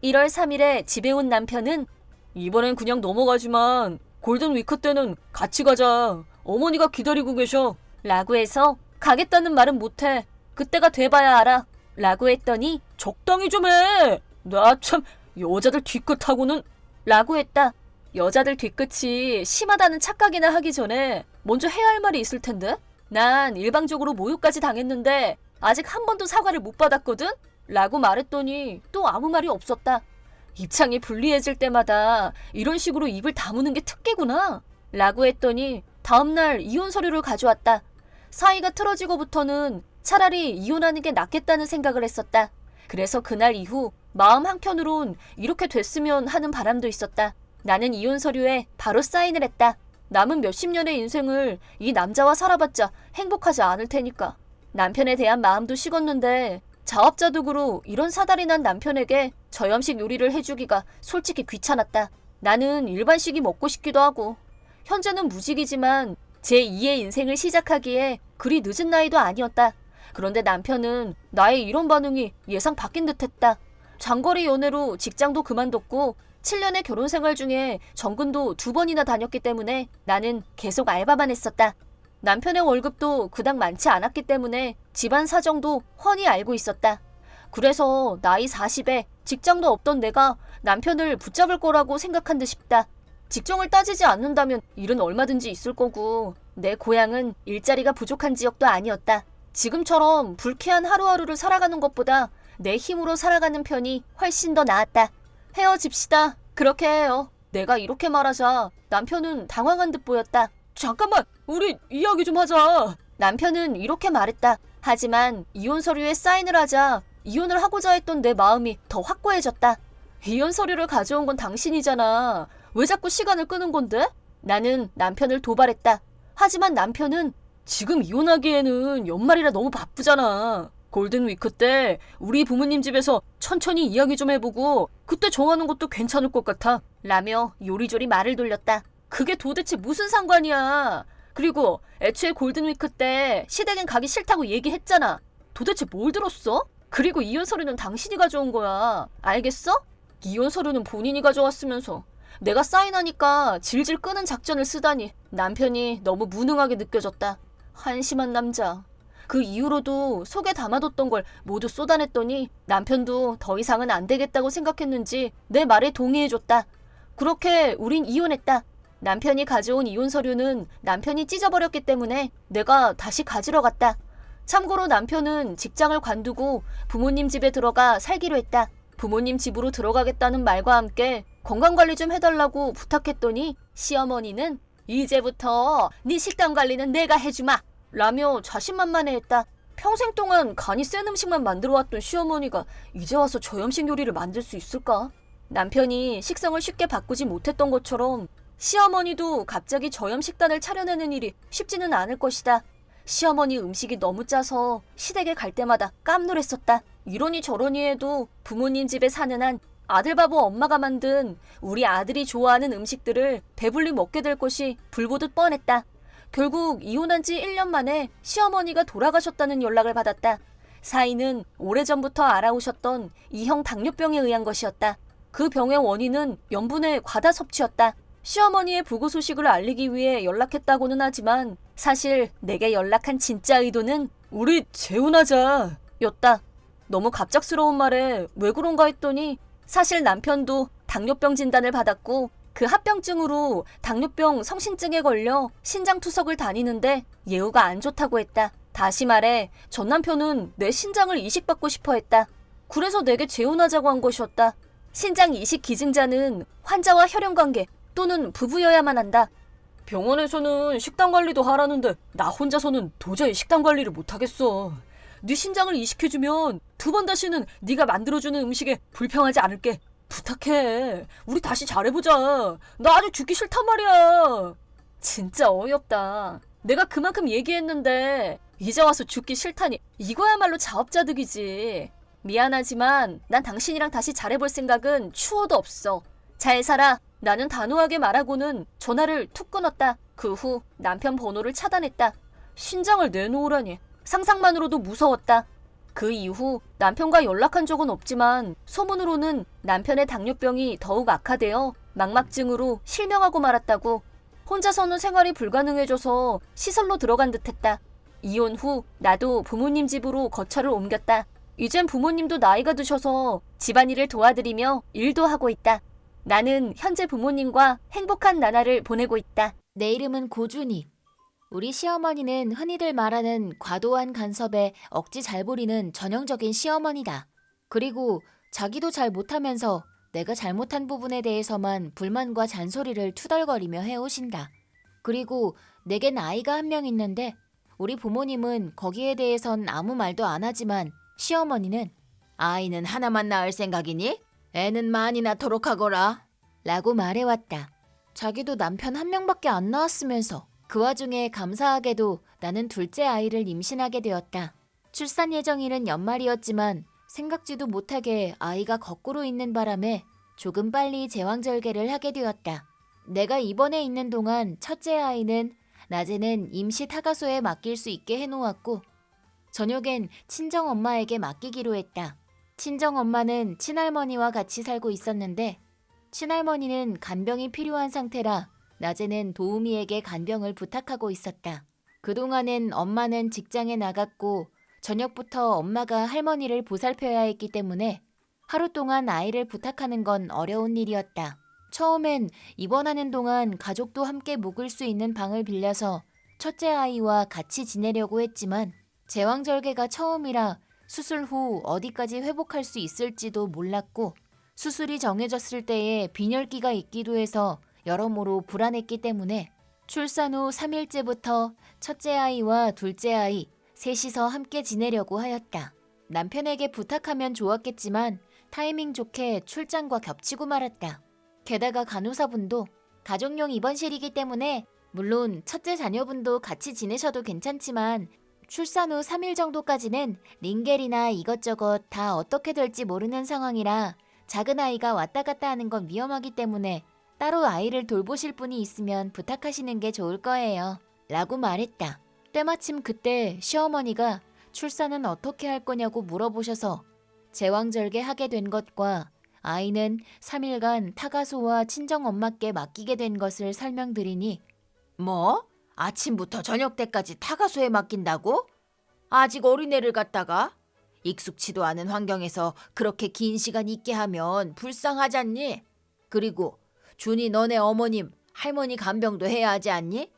1월 3일에 집에 온 남편은 이번엔 그냥 넘어가지만 골든 위크 때는 같이 가자. 어머니가 기다리고 계셔. 라고 해서 가겠다는 말은 못해. 그때가 돼봐야 알아. 라고 했더니 적당히 좀 해. 나 참 여자들 뒤끝하고는. 라고 했다. 여자들 뒤끝이 심하다는 착각이나 하기 전에 먼저 해야 할 말이 있을 텐데. 난 일방적으로 모욕까지 당했는데 아직 한 번도 사과를 못 받았거든? 라고 말했더니 또 아무 말이 없었다. 입장이 불리해질 때마다 이런 식으로 입을 다무는 게 특기구나. 라고 했더니 다음날 이혼 서류를 가져왔다. 사이가 틀어지고부터는 차라리 이혼하는 게 낫겠다는 생각을 했었다. 그래서 그날 이후 마음 한켠으론 이렇게 됐으면 하는 바람도 있었다. 나는 이혼 서류에 바로 사인을 했다. 남은 몇십 년의 인생을 이 남자와 살아봤자 행복하지 않을 테니까. 남편에 대한 마음도 식었는데 자업자득으로 이런 사달이 난 남편에게 저염식 요리를 해주기가 솔직히 귀찮았다. 나는 일반식이 먹고 싶기도 하고 현재는 무직이지만 제2의 인생을 시작하기에 그리 늦은 나이도 아니었다. 그런데 남편은 나의 이런 반응이 예상 바뀐 듯했다. 장거리 연애로 직장도 그만뒀고 7년의 결혼 생활 중에 정근도 2번이나 다녔기 때문에 나는 계속 알바만 했었다. 남편의 월급도 그닥 많지 않았기 때문에 집안 사정도 훤히 알고 있었다. 그래서 나이 40에 직장도 없던 내가 남편을 붙잡을 거라고 생각한 듯 싶다. 직종을 따지지 않는다면 일은 얼마든지 있을 거고 내 고향은 일자리가 부족한 지역도 아니었다. 지금처럼 불쾌한 하루하루를 살아가는 것보다 내 힘으로 살아가는 편이 훨씬 더 나았다. 헤어집시다. 그렇게 해요. 내가 이렇게 말하자 남편은 당황한 듯 보였다. 잠깐만, 우리 이야기 좀 하자. 남편은 이렇게 말했다. 하지만 이혼 서류에 사인을 하자 이혼을 하고자 했던 내 마음이 더 확고해졌다. 이혼 서류를 가져온 건 당신이잖아. 왜 자꾸 시간을 끄는 건데? 나는 남편을 도발했다. 하지만 남편은 지금 이혼하기에는 연말이라 너무 바쁘잖아. 골든 위크 때 우리 부모님 집에서 천천히 이야기 좀 해보고 그때 정하는 것도 괜찮을 것 같아. 라며 요리조리 말을 돌렸다. 그게 도대체 무슨 상관이야. 그리고 애초에 골든 위크 때 시댁엔 가기 싫다고 얘기했잖아. 도대체 뭘 들었어? 그리고 이혼 서류는 당신이 가져온 거야. 알겠어? 이혼 서류는 본인이 가져왔으면서 내가 사인하니까 질질 끄는 작전을 쓰다니 남편이 너무 무능하게 느껴졌다. 한심한 남자. 그 이후로도 속에 담아뒀던 걸 모두 쏟아냈더니 남편도 더 이상은 안 되겠다고 생각했는지 내 말에 동의해줬다. 그렇게 우린 이혼했다. 남편이 가져온 이혼 서류는 남편이 찢어버렸기 때문에 내가 다시 가지러 갔다. 참고로 남편은 직장을 관두고 부모님 집에 들어가 살기로 했다. 부모님 집으로 들어가겠다는 말과 함께 건강관리 좀 해달라고 부탁했더니 시어머니는 이제부터 네 식단 관리는 내가 해주마 라며 자신만만해했다. 평생 동안 간이 센 음식만 만들어왔던 시어머니가 이제 와서 저염식 요리를 만들 수 있을까? 남편이 식성을 쉽게 바꾸지 못했던 것처럼 시어머니도 갑자기 저염식단을 차려내는 일이 쉽지는 않을 것이다. 시어머니 음식이 너무 짜서 시댁에 갈 때마다 깜놀했었다. 이러니 저러니 해도 부모님 집에 사는 한 아들바보 엄마가 만든 우리 아들이 좋아하는 음식들을 배불리 먹게 될 것이 불보듯 뻔했다. 결국 이혼한 지 1년 만에 시어머니가 돌아가셨다는 연락을 받았다. 사인은 오래전부터 알아오셨던 이형 당뇨병에 의한 것이었다. 그 병의 원인은 염분의 과다 섭취였다. 시어머니의 부고 소식을 알리기 위해 연락했다고는 하지만 사실 내게 연락한 진짜 의도는 우리 재혼하자 였다. 너무 갑작스러운 말에 왜 그런가 했더니 사실 남편도 당뇨병 진단을 받았고 그 합병증으로 당뇨병 성신증에 걸려 신장투석을 다니는데 예후가 안 좋다고 했다. 다시 말해 전 남편은 내 신장을 이식받고 싶어 했다. 그래서 내게 재혼하자고 한 것이었다. 신장 이식 기증자는 환자와 혈연관계 또는 부부여야만 한다. 병원에서는 식단 관리도 하라는데 나 혼자서는 도저히 식단 관리를 못하겠어. 네 신장을 이식해주면 2번 다시는 네가 만들어주는 음식에 불평하지 않을게. 부탁해. 우리 다시 잘해보자. 나 아주 죽기 싫단 말이야. 진짜 어이없다. 내가 그만큼 얘기했는데 이제 와서 죽기 싫다니 이거야말로 자업자득이지. 미안하지만 난 당신이랑 다시 잘해볼 생각은 추호도 없어. 잘 살아. 나는 단호하게 말하고는 전화를 툭 끊었다. 그 후 남편 번호를 차단했다. 신장을 내놓으라니 상상만으로도 무서웠다. 그 이후 남편과 연락한 적은 없지만 소문으로는 남편의 당뇨병이 더욱 악화되어 망막증으로 실명하고 말았다고. 혼자서는 생활이 불가능해져서 시설로 들어간 듯했다. 이혼 후 나도 부모님 집으로 거처를 옮겼다. 이젠 부모님도 나이가 드셔서 집안일을 도와드리며 일도 하고 있다. 나는 현재 부모님과 행복한 나날을 보내고 있다. 내 이름은 고준희. 우리 시어머니는 흔히들 말하는 과도한 간섭에 억지 잘 부리는 전형적인 시어머니다. 그리고 자기도 잘 못하면서 내가 잘못한 부분에 대해서만 불만과 잔소리를 투덜거리며 해오신다. 그리고 내겐 아이가 한 명 있는데 우리 부모님은 거기에 대해선 아무 말도 안 하지만 시어머니는 아이는 하나만 낳을 생각이니? 애는 많이 낳도록 하거라 라고 말해왔다. 자기도 남편 한 명밖에 안 낳았으면서 그 와중에 감사하게도 나는 둘째 아이를 임신하게 되었다. 출산 예정일은 연말이었지만 생각지도 못하게 아이가 거꾸로 있는 바람에 조금 빨리 제왕절개를 하게 되었다. 내가 입원해 있는 동안 첫째 아이는 낮에는 임시 타가소에 맡길 수 있게 해놓았고 저녁엔 친정엄마에게 맡기기로 했다. 친정엄마는 친할머니와 같이 살고 있었는데 친할머니는 간병이 필요한 상태라 낮에는 도우미에게 간병을 부탁하고 있었다. 그동안엔 엄마는 직장에 나갔고 저녁부터 엄마가 할머니를 보살펴야 했기 때문에 하루 동안 아이를 부탁하는 건 어려운 일이었다. 처음엔 입원하는 동안 가족도 함께 묵을 수 있는 방을 빌려서 첫째 아이와 같이 지내려고 했지만 제왕절개가 처음이라 수술 후 어디까지 회복할 수 있을지도 몰랐고 수술이 정해졌을 때에 빈혈기가 있기도 해서 여러모로 불안했기 때문에 출산 후 3일째부터 첫째 아이와 둘째 아이 셋이서 함께 지내려고 하였다. 남편에게 부탁하면 좋았겠지만 타이밍 좋게 출장과 겹치고 말았다. 게다가 간호사분도 가족용 입원실이기 때문에 물론 첫째 자녀분도 같이 지내셔도 괜찮지만 출산 후 3일 정도까지는 링겔이나 이것저것 다 어떻게 될지 모르는 상황이라 작은 아이가 왔다 갔다 하는 건 위험하기 때문에 따로 아이를 돌보실 분이 있으면 부탁하시는 게 좋을 거예요. 라고 말했다. 때마침 그때 시어머니가 출산은 어떻게 할 거냐고 물어보셔서 제왕절개 하게 된 것과 아이는 3일간 타가소와 친정엄마께 맡기게 된 것을 설명드리니 뭐? 아침부터 저녁 때까지 타가소에 맡긴다고? 아직 어린애를 갖다가? 익숙치도 않은 환경에서 그렇게 긴 시간 있게 하면 불쌍하잖니? 그리고 준이 너네 어머님, 할머니 간병도 해야 하지 않니?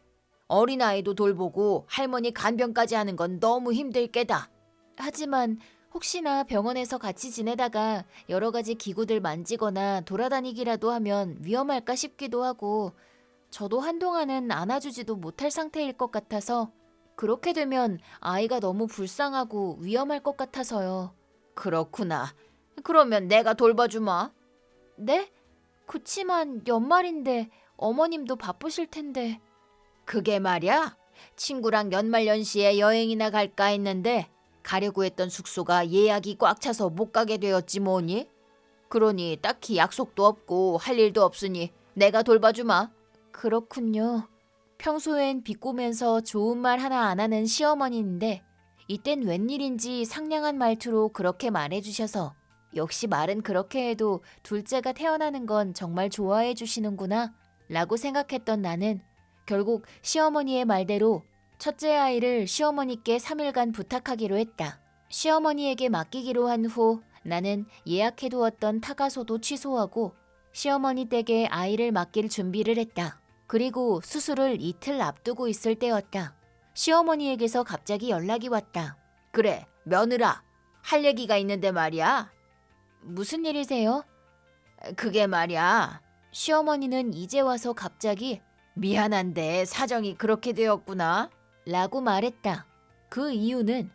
어린아이도 돌보고 할머니 간병까지 하는 건 너무 힘들 게다. 하지만 혹시나 병원에서 같이 지내다가 여러 가지 기구들 만지거나 돌아다니기라도 하면 위험할까 싶기도 하고 저도 한동안은 안아주지도 못할 상태일 것 같아서 그렇게 되면 아이가 너무 불쌍하고 위험할 것 같아서요. 그렇구나. 그러면 내가 돌봐주마. 네? 그치만 연말인데 어머님도 바쁘실 텐데. 그게 말이야. 친구랑 연말연시에 여행이나 갈까 했는데 가려고 했던 숙소가 예약이 꽉 차서 못 가게 되었지 뭐니? 그러니 딱히 약속도 없고 할 일도 없으니 내가 돌봐주마. 그렇군요. 평소엔 비꼬면서 좋은 말 하나 안 하는 시어머니인데 이땐 웬일인지 상냥한 말투로 그렇게 말해주셔서 역시 말은 그렇게 해도 둘째가 태어나는 건 정말 좋아해 주시는구나 라고 생각했던 나는 결국 시어머니의 말대로 첫째 아이를 시어머니께 3일간 부탁하기로 했다. 시어머니에게 맡기기로 한 후 나는 예약해두었던 타가소도 취소하고 시어머니 댁에 아이를 맡길 준비를 했다. 그리고 수술을 이틀 앞두고 있을 때였다. 시어머니에게서 갑자기 연락이 왔다. 그래, 며느라. 할 얘기가 있는데 말이야. 무슨 일이세요? 그게 말이야. 시어머니는 이제 와서 갑자기 미안한데 사정이 그렇게 되었구나 라고 말했다. 그 이유는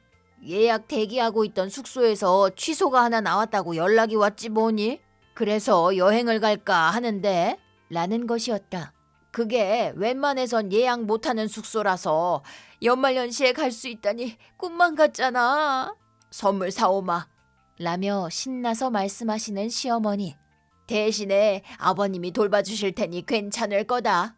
예약 대기하고 있던 숙소에서 취소가 하나 나왔다고 연락이 왔지 뭐니? 그래서 여행을 갈까 하는데 라는 것이었다. 그게 웬만해선 예약 못하는 숙소라서 연말연시에 갈 수 있다니 꿈만 같잖아. 선물 사오마 라며 신나서 말씀하시는 시어머니. 대신에 아버님이 돌봐주실 테니 괜찮을 거다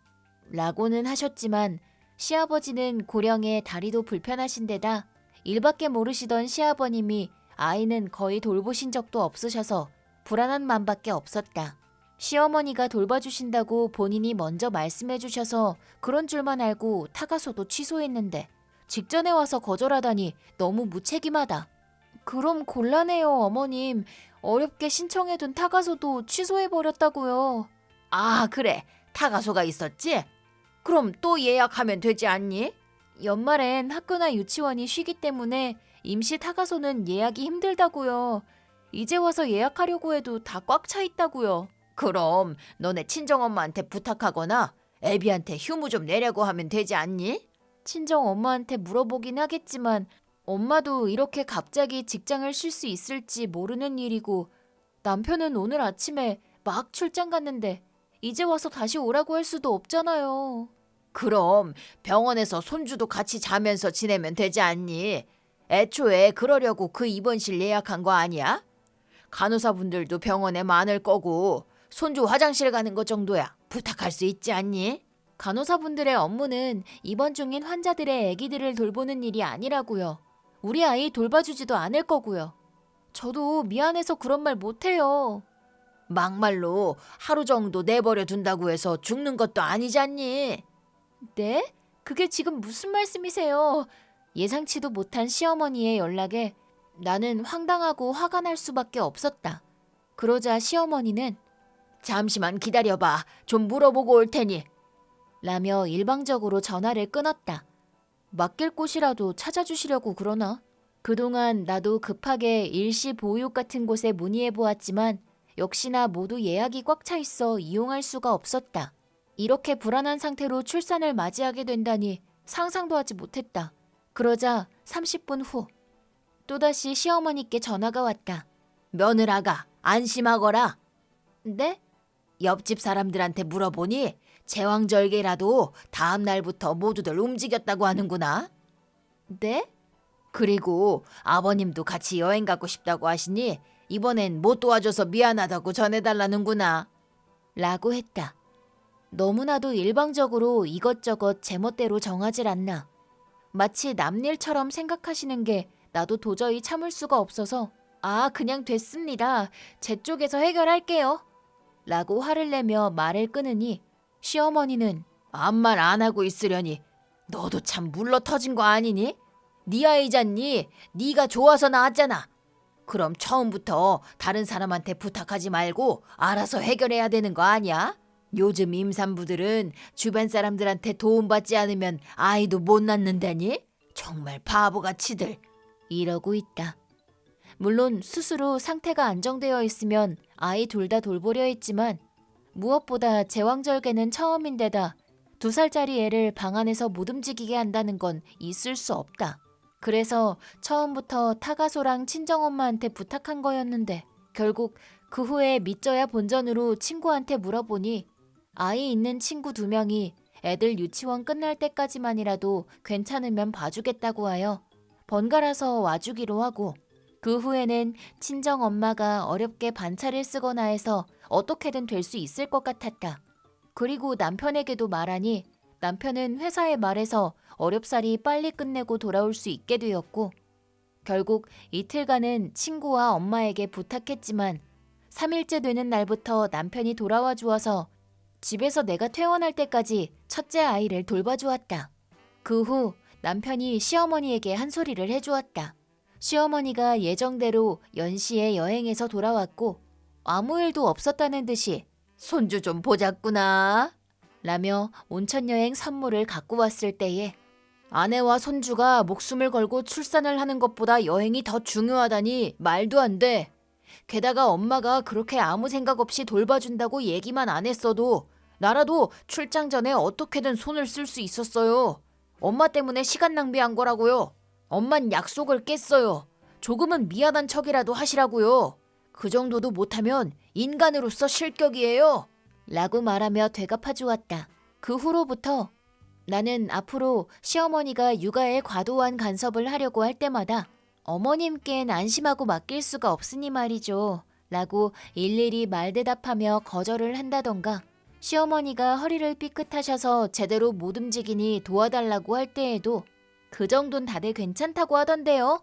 라고는 하셨지만 시아버지는 고령에 다리도 불편하신 데다 일밖에 모르시던 시아버님이 아이는 거의 돌보신 적도 없으셔서 불안한 맘밖에 없었다. 시어머니가 돌봐주신다고 본인이 먼저 말씀해 주셔서 그런 줄만 알고 타가소도 취소했는데 직전에 와서 거절하다니 너무 무책임하다. 그럼 곤란해요, 어머님. 어렵게 신청해둔 타가소도 취소해버렸다고요. 아, 그래. 타가소가 있었지? 그럼 또 예약하면 되지 않니? 연말엔 학교나 유치원이 쉬기 때문에 임시 타가소는 예약이 힘들다고요. 이제 와서 예약하려고 해도 다 꽉 차 있다고요. 그럼 너네 친정엄마한테 부탁하거나 애비한테 휴무 좀 내려고 하면 되지 않니? 친정엄마한테 물어보긴 하겠지만 엄마도 이렇게 갑자기 직장을 쉴 수 있을지 모르는 일이고 남편은 오늘 아침에 막 출장 갔는데 이제 와서 다시 오라고 할 수도 없잖아요. 그럼 병원에서 손주도 같이 자면서 지내면 되지 않니? 애초에 그러려고 그 입원실 예약한 거 아니야? 간호사분들도 병원에 많을 거고 손주 화장실 가는 것 정도야 부탁할 수 있지 않니? 간호사분들의 업무는 입원 중인 환자들의 아기들을 돌보는 일이 아니라고요. 우리 아이 돌봐주지도 않을 거고요. 저도 미안해서 그런 말 못해요. 막말로 하루 정도 내버려 둔다고 해서 죽는 것도 아니잖니. 네? 그게 지금 무슨 말씀이세요? 예상치도 못한 시어머니의 연락에 나는 황당하고 화가 날 수밖에 없었다. 그러자 시어머니는 잠시만 기다려봐. 좀 물어보고 올 테니 라며 일방적으로 전화를 끊었다. 맡길 곳이라도 찾아주시려고 그러나? 그동안 나도 급하게 일시 보육 같은 곳에 문의해보았지만 역시나 모두 예약이 꽉 차 있어 이용할 수가 없었다. 이렇게 불안한 상태로 출산을 맞이하게 된다니 상상도 하지 못했다. 그러자 30분 후 또다시 시어머니께 전화가 왔다. 며느라가 안심하거라. 네? 옆집 사람들한테 물어보니 제왕절개라도 다음 날부터 모두들 움직였다고 하는구나. 네? 그리고 아버님도 같이 여행 가고 싶다고 하시니 이번엔 못 도와줘서 미안하다고 전해달라는구나 라고 했다. 너무나도 일방적으로 이것저것 제멋대로 정하질 않나. 마치 남 일처럼 생각하시는 게 나도 도저히 참을 수가 없어서 그냥 됐습니다. 제 쪽에서 해결할게요. 라고 화를 내며 말을 끊으니 시어머니는 아무 말 안 하고 있으려니 너도 참 물러 터진 거 아니니? 네 아이잖니? 네가 좋아서 낳았잖아. 그럼 처음부터 다른 사람한테 부탁하지 말고 알아서 해결해야 되는 거 아니야? 요즘 임산부들은 주변 사람들한테 도움받지 않으면 아이도 못 낳는다니? 정말 바보같이들. 이러고 있다. 물론 스스로 상태가 안정되어 있으면 아이 둘 다 돌보려 했지만 무엇보다 제왕절개는 처음인데다 2살짜리 애를 방 안에서 못 움직이게 한다는 건 있을 수 없다. 그래서 처음부터 타가소랑 친정엄마한테 부탁한 거였는데 결국 그 후에 믿져야 본전으로 친구한테 물어보니 아이 있는 친구 2명이 애들 유치원 끝날 때까지만이라도 괜찮으면 봐주겠다고 하여 번갈아서 와주기로 하고 그 후에는 친정엄마가 어렵게 반차를 쓰거나 해서 어떻게든 될 수 있을 것 같았다. 그리고 남편에게도 말하니 남편은 회사에 말해서 어렵사리 빨리 끝내고 돌아올 수 있게 되었고 결국 이틀간은 친구와 엄마에게 부탁했지만 3일째 되는 날부터 남편이 돌아와 주어서 집에서 내가 퇴원할 때까지 첫째 아이를 돌봐주었다. 그 후 남편이 시어머니에게 한 소리를 해주었다. 시어머니가 예정대로 연시에 여행에서 돌아왔고 아무 일도 없었다는 듯이 손주 좀 보자꾸나 라며 온천여행 선물을 갖고 왔을 때에 아내와 손주가 목숨을 걸고 출산을 하는 것보다 여행이 더 중요하다니 말도 안 돼. 게다가 엄마가 그렇게 아무 생각 없이 돌봐준다고 얘기만 안 했어도 나라도 출장 전에 어떻게든 손을 쓸 수 있었어요. 엄마 때문에 시간 낭비한 거라고요. 엄만 약속을 깼어요. 조금은 미안한 척이라도 하시라고요. 그 정도도 못하면 인간으로서 실격이에요. 라고 말하며 되갚아 주었다. 그 후로부터 나는 앞으로 시어머니가 육아에 과도한 간섭을 하려고 할 때마다 어머님께는 안심하고 맡길 수가 없으니 말이죠. 라고 일일이 말대답하며 거절을 한다던가 시어머니가 허리를 삐끗하셔서 제대로 못 움직이니 도와달라고 할 때에도 그 정도는 다들 괜찮다고 하던데요.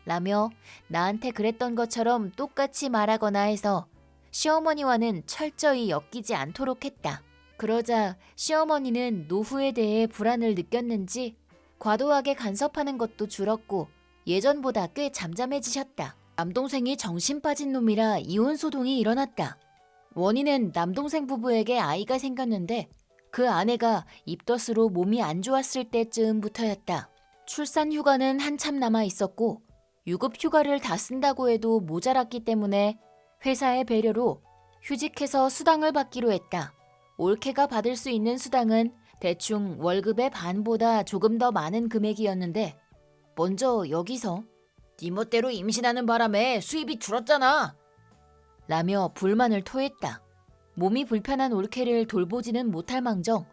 라며 나한테 그랬던 것처럼 똑같이 말하거나 해서 시어머니와는 철저히 엮이지 않도록 했다. 그러자 시어머니는 노후에 대해 불안을 느꼈는지 과도하게 간섭하는 것도 줄었고 예전보다 꽤 잠잠해지셨다. 남동생이 정신 빠진 놈이라 이혼 소동이 일어났다. 원인은 남동생 부부에게 아이가 생겼는데 그 아내가 입덧으로 몸이 안 좋았을 때쯤부터였다. 출산 휴가는 한참 남아 있었고 유급 휴가를 다 쓴다고 해도 모자랐기 때문에 회사의 배려로 휴직해서 수당을 받기로 했다. 올케가 받을 수 있는 수당은 대충 월급의 반보다 조금 더 많은 금액이었는데 먼저 여기서 네 멋대로 임신하는 바람에 수입이 줄었잖아. 라며 불만을 토했다. 몸이 불편한 올케를 돌보지는 못할 망정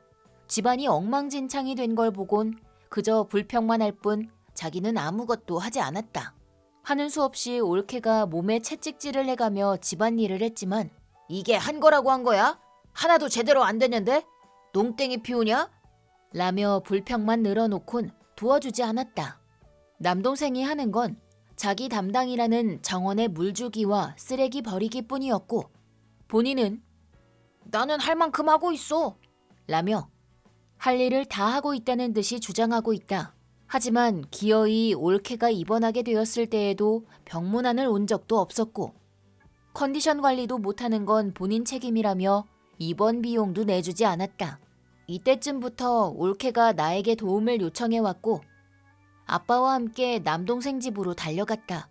집안이 엉망진창이 된 걸 보곤 그저 불평만 할 뿐 자기는 아무것도 하지 않았다. 하는 수 없이 올케가 몸에 채찍질을 해가며 집안일을 했지만 이게 한 거라고 한 거야? 하나도 제대로 안 됐는데? 농땡이 피우냐? 라며 불평만 늘어놓곤 도와주지 않았다. 남동생이 하는 건 자기 담당이라는 정원의 물 주기와 쓰레기 버리기 뿐이었고 본인은 나는 할 만큼 하고 있어 라며 할 일을 다 하고 있다는 듯이 주장하고 있다. 하지만 기어이 올케가 입원하게 되었을 때에도 병문안을 온 적도 없었고 컨디션 관리도 못하는 건 본인 책임이라며 입원 비용도 내주지 않았다. 이때쯤부터 올케가 나에게 도움을 요청해왔고 아빠와 함께 남동생 집으로 달려갔다.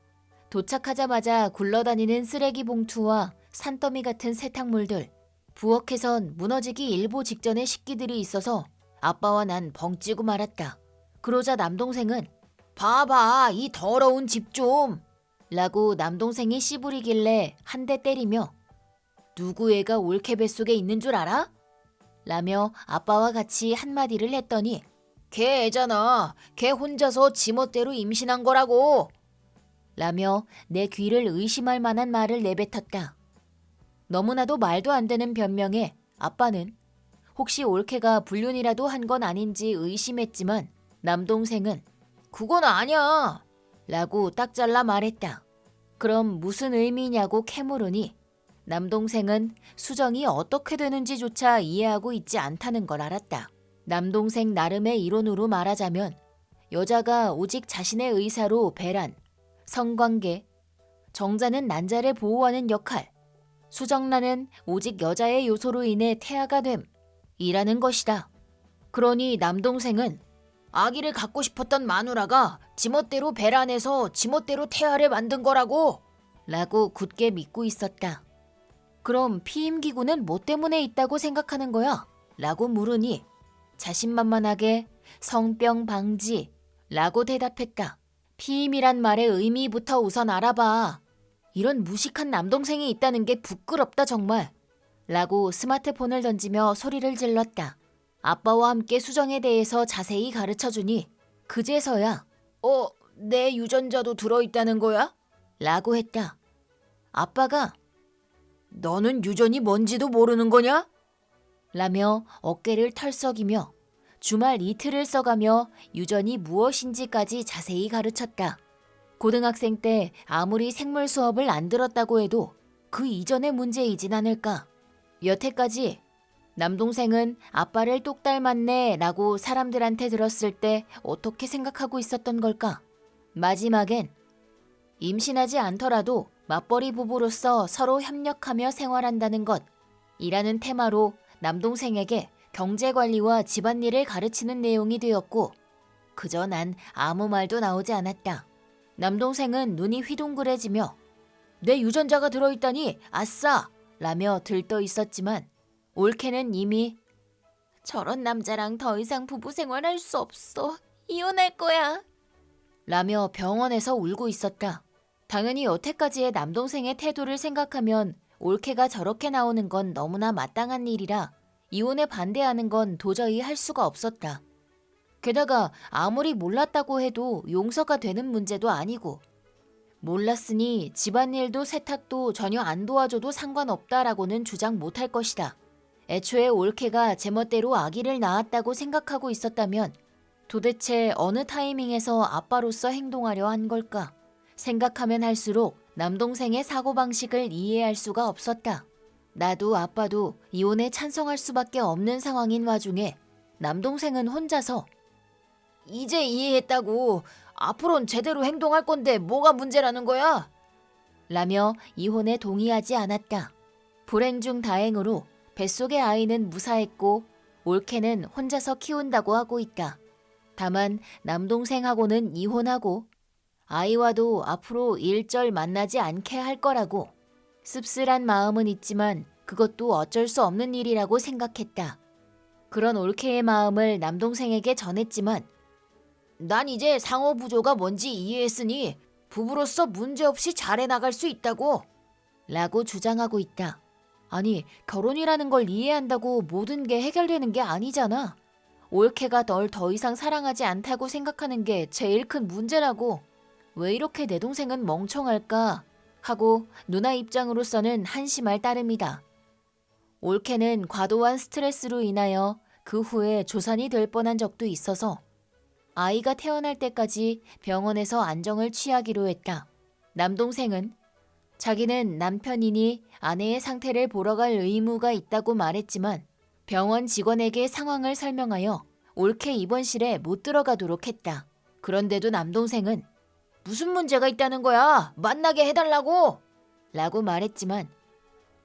도착하자마자 굴러다니는 쓰레기 봉투와 산더미 같은 세탁물들, 부엌에선 무너지기 일보 직전의 식기들이 있어서 아빠와 난 벙찌고 말았다. 그러자 남동생은 봐봐 이 더러운 집 좀 라고 남동생이 씨부리길래 한 대 때리며 누구 애가 올케 뱃속에 있는 줄 알아? 라며 아빠와 같이 한마디를 했더니 걔 애잖아. 걔 혼자서 지멋대로 임신한 거라고. 라며 내 귀를 의심할 만한 말을 내뱉었다. 너무나도 말도 안 되는 변명에 아빠는 혹시 올케가 불륜이라도 한 건 아닌지 의심했지만 남동생은 그건 아니야 라고 딱 잘라 말했다. 그럼 무슨 의미냐고 캐물으니 남동생은 수정이 어떻게 되는지조차 이해하고 있지 않다는 걸 알았다. 남동생 나름의 이론으로 말하자면 여자가 오직 자신의 의사로 배란, 성관계, 정자는 난자를 보호하는 역할, 수정란은 오직 여자의 요소로 인해 태아가 됨이라는 것이다. 그러니 남동생은 아기를 갖고 싶었던 마누라가 지멋대로 배란해서 지멋대로 태아를 만든 거라고 라고 굳게 믿고 있었다. 그럼 피임기구는 뭐 때문에 있다고 생각하는 거야? 라고 물으니 자신만만하게 성병 방지 라고 대답했다. 피임이란 말의 의미부터 우선 알아봐. 이런 무식한 남동생이 있다는 게 부끄럽다 정말. 라고 스마트폰을 던지며 소리를 질렀다. 아빠와 함께 수정에 대해서 자세히 가르쳐주니 그제서야 내 유전자도 들어있다는 거야? 라고 했다. 아빠가 너는 유전이 뭔지도 모르는 거냐? 라며 어깨를 털썩이며 주말 이틀을 써가며 유전이 무엇인지까지 자세히 가르쳤다. 고등학생 때 아무리 생물 수업을 안 들었다고 해도 그 이전의 문제이진 않을까. 여태까지 남동생은 아빠를 똑 닮았네 라고 사람들한테 들었을 때 어떻게 생각하고 있었던 걸까? 마지막엔 임신하지 않더라도 맞벌이 부부로서 서로 협력하며 생활한다는 것이라는 테마로 남동생에게 경제관리와 집안일을 가르치는 내용이 되었고 그저 난 아무 말도 나오지 않았다. 남동생은 눈이 휘둥그레지며 내 유전자가 들어있다니 아싸! 라며 들떠 있었지만 올케는 이미 저런 남자랑 더 이상 부부 생활할 수 없어. 이혼할 거야. 라며 병원에서 울고 있었다. 당연히 여태까지의 남동생의 태도를 생각하면 올케가 저렇게 나오는 건 너무나 마땅한 일이라 이혼에 반대하는 건 도저히 할 수가 없었다. 게다가 아무리 몰랐다고 해도 용서가 되는 문제도 아니고 몰랐으니 집안일도 세탁도 전혀 안 도와줘도 상관없다라고는 주장 못할 것이다. 애초에 올케가 제멋대로 아기를 낳았다고 생각하고 있었다면 도대체 어느 타이밍에서 아빠로서 행동하려 한 걸까? 생각하면 할수록 남동생의 사고방식을 이해할 수가 없었다. 나도 아빠도 이혼에 찬성할 수밖에 없는 상황인 와중에 남동생은 혼자서 이제 이해했다고 앞으로는 제대로 행동할 건데 뭐가 문제라는 거야? 라며 이혼에 동의하지 않았다. 불행 중 다행으로 뱃속의 아이는 무사했고 올케는 혼자서 키운다고 하고 있다. 다만 남동생하고는 이혼하고 아이와도 앞으로 일절 만나지 않게 할 거라고 씁쓸한 마음은 있지만 그것도 어쩔 수 없는 일이라고 생각했다. 그런 올케의 마음을 남동생에게 전했지만 난 이제 상호부조가 뭔지 이해했으니 부부로서 문제없이 잘 해나갈 수 있다고 라고 주장하고 있다. 아니 결혼이라는 걸 이해한다고 모든 게 해결되는 게 아니잖아. 올케가 널 더 이상 사랑하지 않다고 생각하는 게 제일 큰 문제라고. 왜 이렇게 내 동생은 멍청할까 하고 누나 입장으로서는 한심할 따름이다. 올케는 과도한 스트레스로 인하여 그 후에 조산이 될 뻔한 적도 있어서 아이가 태어날 때까지 병원에서 안정을 취하기로 했다. 남동생은 자기는 남편이니 아내의 상태를 보러 갈 의무가 있다고 말했지만 병원 직원에게 상황을 설명하여 올케 입원실에 못 들어가도록 했다. 그런데도 남동생은 무슨 문제가 있다는 거야? 만나게 해달라고! 라고 말했지만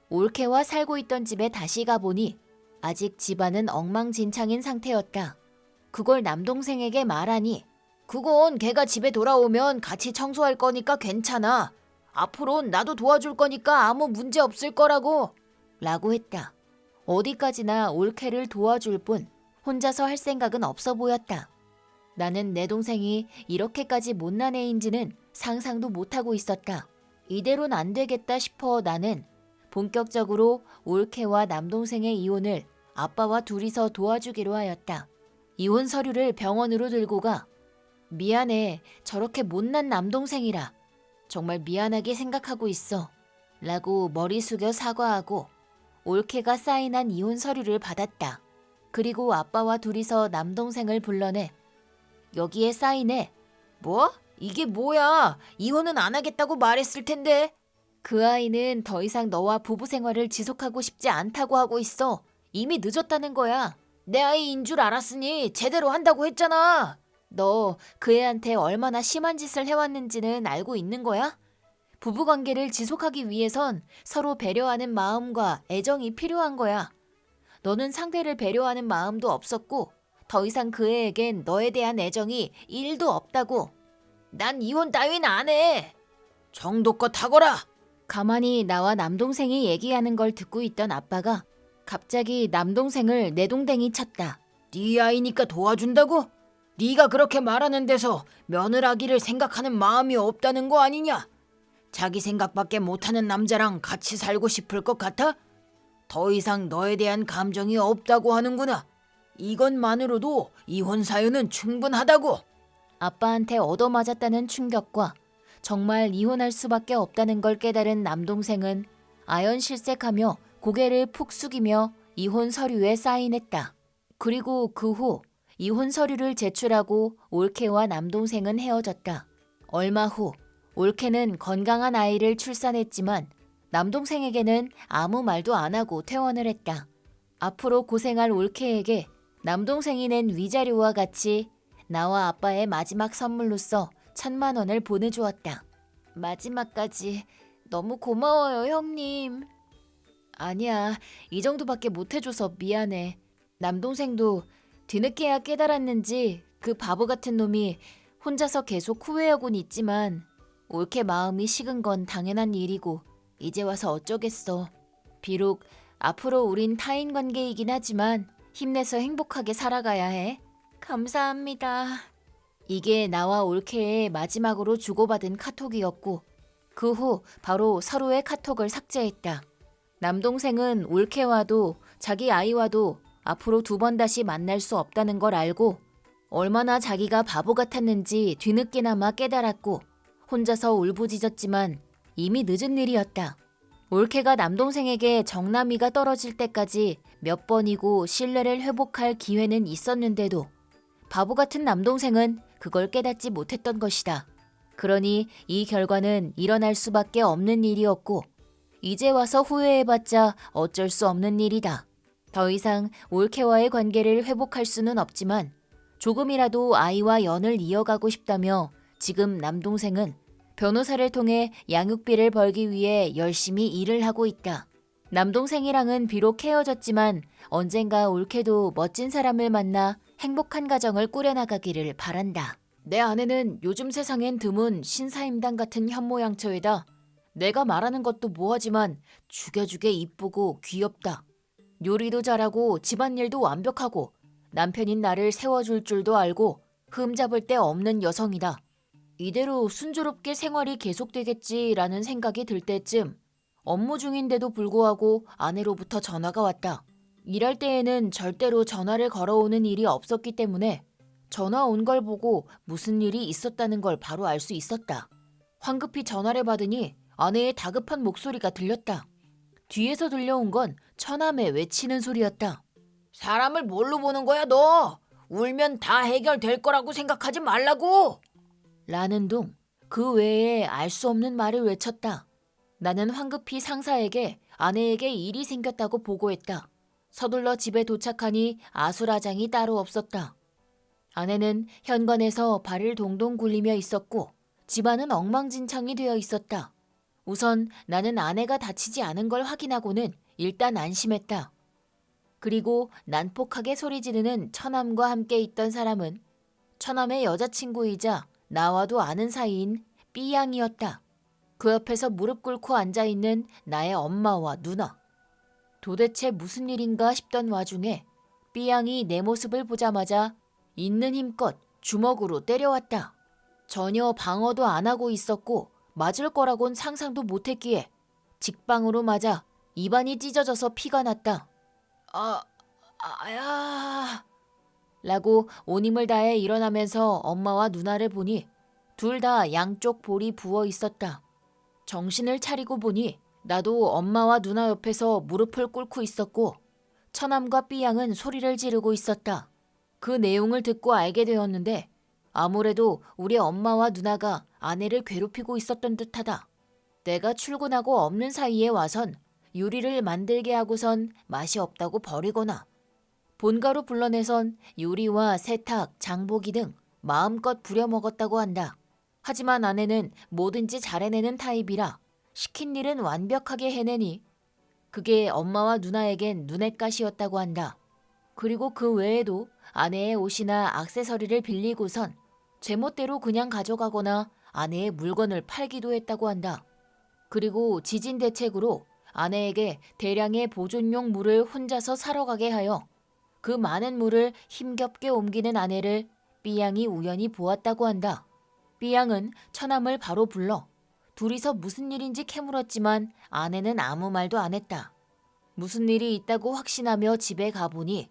올케와 살고 있던 집에 다시 가보니 아직 집안은 엉망진창인 상태였다. 그걸 남동생에게 말하니 그건 걔가 집에 돌아오면 같이 청소할 거니까 괜찮아. 앞으로는 나도 도와줄 거니까 아무 문제 없을 거라고 라고 했다. 어디까지나 올케를 도와줄 뿐 혼자서 할 생각은 없어 보였다. 나는 내 동생이 이렇게까지 못난 애인지는 상상도 못하고 있었다. 이대로는 안 되겠다 싶어 나는 본격적으로 올케와 남동생의 이혼을 아빠와 둘이서 도와주기로 하였다. 이혼 서류를 병원으로 들고 가 미안해, 저렇게 못난 남동생이라 정말 미안하게 생각하고 있어 라고 머리 숙여 사과하고 올케가 사인한 이혼 서류를 받았다. 그리고 아빠와 둘이서 남동생을 불러내 여기에 사인해. 뭐? 이게 뭐야? 이혼은 안 하겠다고 말했을 텐데. 그 아이는 더 이상 너와 부부 생활을 지속하고 싶지 않다고 하고 있어. 이미 늦었다는 거야. 내 아이인 줄 알았으니 제대로 한다고 했잖아. 너 그 애한테 얼마나 심한 짓을 해왔는지는 알고 있는 거야? 부부관계를 지속하기 위해선 서로 배려하는 마음과 애정이 필요한 거야. 너는 상대를 배려하는 마음도 없었고 더 이상 그 애에겐 너에 대한 애정이 1도 없다고. 난 이혼 따윈 안 해. 정도껏 하거라. 가만히 나와 남동생이 얘기하는 걸 듣고 있던 아빠가 갑자기 남동생을 내동댕이 쳤다. 네 아이니까 도와준다고? 네가 그렇게 말하는 데서 며느라기를 생각하는 마음이 없다는 거 아니냐? 자기 생각밖에 못하는 남자랑 같이 살고 싶을 것 같아? 더 이상 너에 대한 감정이 없다고 하는구나. 이것만으로도 이혼 사유는 충분하다고. 아빠한테 얻어맞았다는 충격과 정말 이혼할 수밖에 없다는 걸 깨달은 남동생은 아연실색하며 고개를 푹 숙이며 이혼 서류에 사인했다. 그리고 그 후 이혼 서류를 제출하고 올케와 남동생은 헤어졌다. 얼마 후 올케는 건강한 아이를 출산했지만 남동생에게는 아무 말도 안 하고 퇴원을 했다. 앞으로 고생할 올케에게 남동생이 낸 위자료와 같이 나와 아빠의 마지막 선물로서 1,000만 원을 보내주었다. 마지막까지 너무 고마워요, 형님. 아니야, 이 정도밖에 못해줘서 미안해. 남동생도 뒤늦게야 깨달았는지 그 바보 같은 놈이 혼자서 계속 후회하곤 있지만 올케 마음이 식은 건 당연한 일이고 이제 와서 어쩌겠어. 비록 앞으로 우린 타인 관계이긴 하지만 힘내서 행복하게 살아가야 해. 감사합니다. 이게 나와 올케의 마지막으로 주고받은 카톡이었고 그 후 바로 서로의 카톡을 삭제했다. 남동생은 올케와도 자기 아이와도 앞으로 2번 다시 만날 수 없다는 걸 알고 얼마나 자기가 바보 같았는지 뒤늦게나마 깨달았고 혼자서 울부짖었지만 이미 늦은 일이었다. 올케가 남동생에게 정남이가 떨어질 때까지 몇 번이고 신뢰를 회복할 기회는 있었는데도 바보 같은 남동생은 그걸 깨닫지 못했던 것이다. 그러니 이 결과는 일어날 수밖에 없는 일이었고 이제 와서 후회해봤자 어쩔 수 없는 일이다. 더 이상 올케와의 관계를 회복할 수는 없지만 조금이라도 아이와 연을 이어가고 싶다며 지금 남동생은 변호사를 통해 양육비를 벌기 위해 열심히 일을 하고 있다. 남동생이랑은 비록 헤어졌지만 언젠가 올케도 멋진 사람을 만나 행복한 가정을 꾸려나가기를 바란다. 내 아내는 요즘 세상엔 드문 신사임당 같은 현모양처에다 내가 말하는 것도 뭐하지만 죽여주게 이쁘고 귀엽다. 요리도 잘하고 집안일도 완벽하고 남편인 나를 세워줄 줄도 알고 흠잡을 데 없는 여성이다. 이대로 순조롭게 생활이 계속되겠지라는 생각이 들 때쯤 업무 중인데도 불구하고 아내로부터 전화가 왔다. 일할 때에는 절대로 전화를 걸어오는 일이 없었기 때문에 전화 온 걸 보고 무슨 일이 있었다는 걸 바로 알 수 있었다. 황급히 전화를 받으니 아내의 다급한 목소리가 들렸다. 뒤에서 들려온 건 처남의 외치는 소리였다. 사람을 뭘로 보는 거야 너? 울면 다 해결될 거라고 생각하지 말라고! 라는 둥 그 외에 알 수 없는 말을 외쳤다. 나는 황급히 상사에게 아내에게 일이 생겼다고 보고했다. 서둘러 집에 도착하니 아수라장이 따로 없었다. 아내는 현관에서 발을 동동 굴리며 있었고 집안은 엉망진창이 되어 있었다. 우선 나는 아내가 다치지 않은 걸 확인하고는 일단 안심했다. 그리고 난폭하게 소리 지르는 처남과 함께 있던 사람은 처남의 여자친구이자 나와도 아는 사이인 B양이었다. 그 옆에서 무릎 꿇고 앉아있는 나의 엄마와 누나. 도대체 무슨 일인가 싶던 와중에 B양이 내 모습을 보자마자 있는 힘껏 주먹으로 때려왔다. 전혀 방어도 안 하고 있었고 맞을 거라곤 상상도 못했기에 직방으로 맞아 입안이 찢어져서 피가 났다. 아야 라고 온 힘을 다해 일어나면서 엄마와 누나를 보니 둘 다 양쪽 볼이 부어 있었다. 정신을 차리고 보니 나도 엄마와 누나 옆에서 무릎을 꿇고 있었고 처남과 B양은 소리를 지르고 있었다. 그 내용을 듣고 알게 되었는데 아무래도 우리 엄마와 누나가 아내를 괴롭히고 있었던 듯하다. 내가 출근하고 없는 사이에 와선 유리를 만들게 하고선 맛이 없다고 버리거나 본가로 불러내선 유리와 세탁, 장보기 등 마음껏 부려먹었다고 한다. 하지만 아내는 뭐든지 잘해내는 타입이라 시킨 일은 완벽하게 해내니 그게 엄마와 누나에겐 눈엣 가시였다고 한다. 그리고 그 외에도 아내의 옷이나 액세서리를 빌리고선 제멋대로 그냥 가져가거나 아내의 물건을 팔기도 했다고 한다. 그리고 지진 대책으로 아내에게 대량의 보존용 물을 혼자서 사러 가게 하여 그 많은 물을 힘겹게 옮기는 아내를 B양이 우연히 보았다고 한다. B양은 처남을 바로 불러 둘이서 무슨 일인지 캐물었지만 아내는 아무 말도 안 했다. 무슨 일이 있다고 확신하며 집에 가보니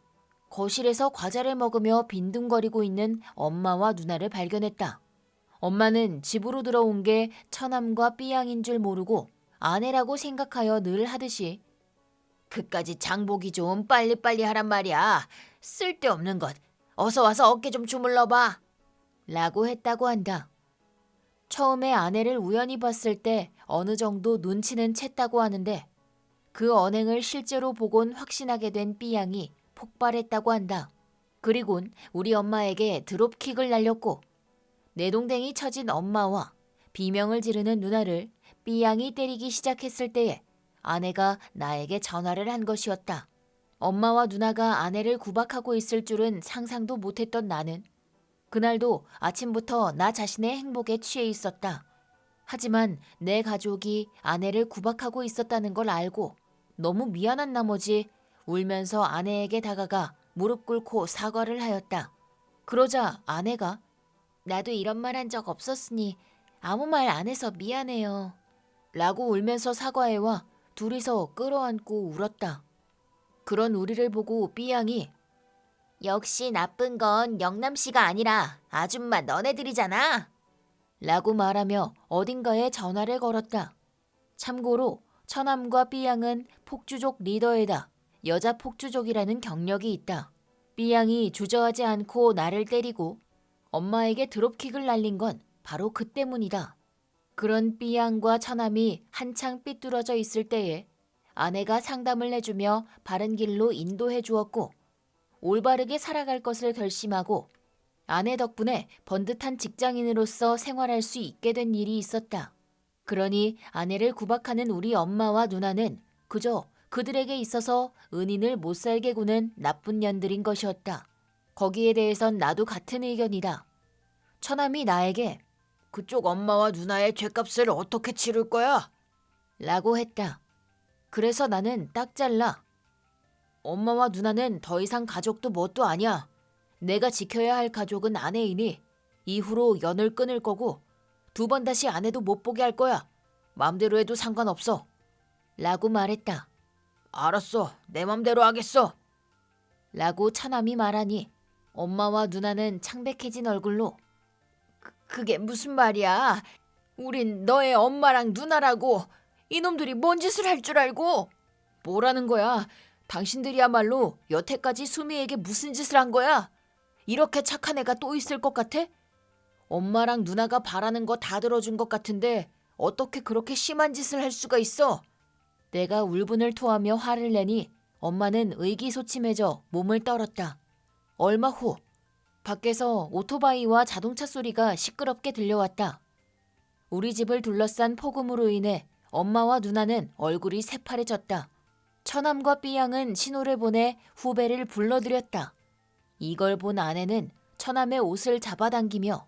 거실에서 과자를 먹으며 빈둥거리고 있는 엄마와 누나를 발견했다. 엄마는 집으로 들어온 게 처남과 B양인 줄 모르고 아내라고 생각하여 늘 하듯이 그까짓 장보기 좀 빨리빨리 하란 말이야. 쓸데없는 것. 어서 와서 어깨 좀 주물러봐. 라고 했다고 한다. 처음에 아내를 우연히 봤을 때 어느 정도 눈치는 챘다고 하는데 그 언행을 실제로 보곤 확신하게 된 B양이 폭발했다고 한다. 그리곤 우리 엄마에게 드롭킥을 날렸고 내동댕이 처진 엄마와 비명을 지르는 누나를 B양이 때리기 시작했을 때에 아내가 나에게 전화를 한 것이었다. 엄마와 누나가 아내를 구박하고 있을 줄은 상상도 못했던 나는 그날도 아침부터 나 자신의 행복에 취해 있었다. 하지만 내 가족이 아내를 구박하고 있었다는 걸 알고 너무 미안한 나머지 울면서 아내에게 다가가 무릎 꿇고 사과를 하였다. 그러자 아내가 나도 이런 말 한 적 없었으니 아무 말 안 해서 미안해요. 라고 울면서 사과해와 둘이서 끌어안고 울었다. 그런 우리를 보고 B양이 역시 나쁜 건 영남씨가 아니라 아줌마 너네들이잖아. 라고 말하며 어딘가에 전화를 걸었다. 참고로 처남과 B양은 폭주족 리더에다 여자 폭주족이라는 경력이 있다. B양이 주저하지 않고 나를 때리고 엄마에게 드롭킥을 날린 건 바로 그 때문이다. 그런 B양과 처남이 한창 삐뚤어져 있을 때에 아내가 상담을 해주며 바른 길로 인도해 주었고 올바르게 살아갈 것을 결심하고 아내 덕분에 번듯한 직장인으로서 생활할 수 있게 된 일이 있었다. 그러니 아내를 구박하는 우리 엄마와 누나는 그저 그들에게 있어서 은인을 못 살게 구는 나쁜 년들인 것이었다. 거기에 대해선 나도 같은 의견이다. 처남이 나에게 그쪽 엄마와 누나의 죗값을 어떻게 치를 거야? 라고 했다. 그래서 나는 딱 잘라. 엄마와 누나는 더 이상 가족도 뭣도 아니야. 내가 지켜야 할 가족은 아내이니 이후로 연을 끊을 거고 2번 다시 아내도 못 보게 할 거야. 맘대로 해도 상관없어. 라고 말했다. 알았어. 내 맘대로 하겠어. 라고 처남이 말하니 엄마와 누나는 창백해진 얼굴로 그게 무슨 말이야. 우린 너의 엄마랑 누나라고. 이놈들이 뭔 짓을 할 줄 알고. 뭐라는 거야. 당신들이야말로 여태까지 수미에게 무슨 짓을 한 거야? 이렇게 착한 애가 또 있을 것 같아? 엄마랑 누나가 바라는 거 다 들어준 것 같은데 어떻게 그렇게 심한 짓을 할 수가 있어? 내가 울분을 토하며 화를 내니 엄마는 의기소침해져 몸을 떨었다. 얼마 후 밖에서 오토바이와 자동차 소리가 시끄럽게 들려왔다. 우리 집을 둘러싼 폭음으로 인해 엄마와 누나는 얼굴이 새파래졌다. 처남과 B양은 신호를 보내 후배를 불러들였다. 이걸 본 아내는 처남의 옷을 잡아당기며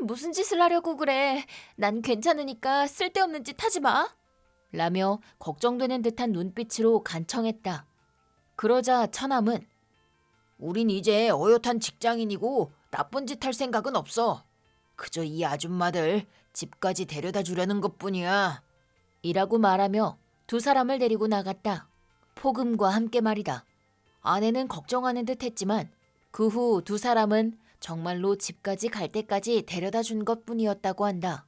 무슨 짓을 하려고 그래. 난 괜찮으니까 쓸데없는 짓 하지 마. 라며 걱정되는 듯한 눈빛으로 간청했다. 그러자 처남은 우린 이제 어엿한 직장인이고 나쁜 짓 할 생각은 없어. 그저 이 아줌마들 집까지 데려다 주려는 것뿐이야. 이라고 말하며 2 사람을 데리고 나갔다. 폭음과 함께 말이다. 아내는 걱정하는 듯 했지만 그 후 2 사람은 정말로 집까지 갈 때까지 데려다 준 것뿐이었다고 한다.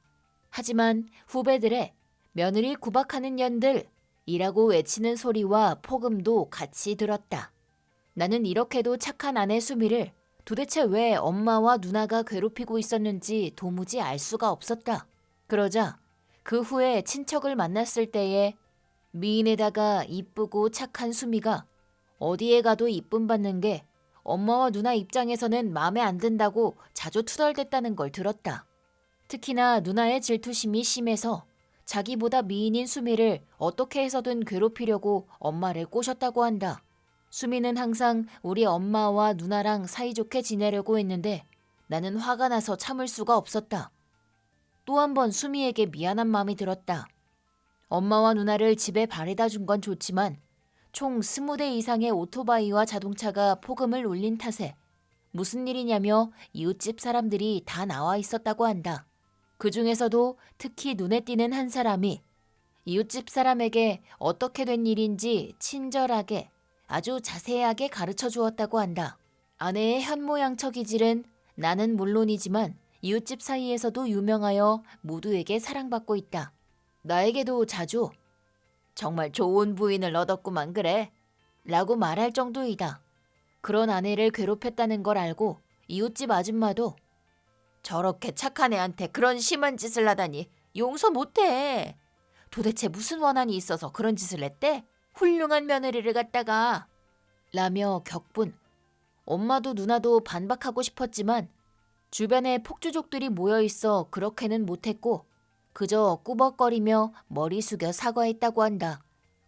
하지만 후배들의 며느리 구박하는 년들이라고 외치는 소리와 폭음도 같이 들었다. 나는 이렇게도 착한 아내 수미를 도대체 왜 엄마와 누나가 괴롭히고 있었는지 도무지 알 수가 없었다. 그러자 그 후에 친척을 만났을 때에 미인에다가 이쁘고 착한 수미가 어디에 가도 이쁨 받는 게 엄마와 누나 입장에서는 마음에 안 든다고 자주 투덜댔다는 걸 들었다. 특히나 누나의 질투심이 심해서 자기보다 미인인 수미를 어떻게 해서든 괴롭히려고 엄마를 꼬셨다고 한다. 수미는 항상 우리 엄마와 누나랑 사이좋게 지내려고 했는데 나는 화가 나서 참을 수가 없었다. 또 한 번 수미에게 미안한 마음이 들었다. 엄마와 누나를 집에 바래다 준 건 좋지만 총 20대 이상의 오토바이와 자동차가 폭음을 울린 탓에 무슨 일이냐며 이웃집 사람들이 다 나와 있었다고 한다. 그 중에서도 특히 눈에 띄는 한 사람이 이웃집 사람에게 어떻게 된 일인지 친절하게 아주 자세하게 가르쳐 주었다고 한다. 아내의 현모양처 기질은 나는 물론이지만 이웃집 사이에서도 유명하여 모두에게 사랑받고 있다. 나에게도 자주 정말 좋은 부인을 얻었구만 그래 라고 말할 정도이다. 그런 아내를 괴롭혔다는 걸 알고 이웃집 아줌마도 저렇게 착한 애한테 그런 심한 짓을 하다니 용서 못해. 도대체 무슨 원한이 있어서 그런 짓을 했대? 훌륭한 며느리를 갖다가 라며 격분. 엄마도 누나도 반박하고 싶었지만 주변에 폭주족들이 모여있어 그렇게는 못했고 그저 꾸벅거리며 머리 숙여 사과했다고 한다.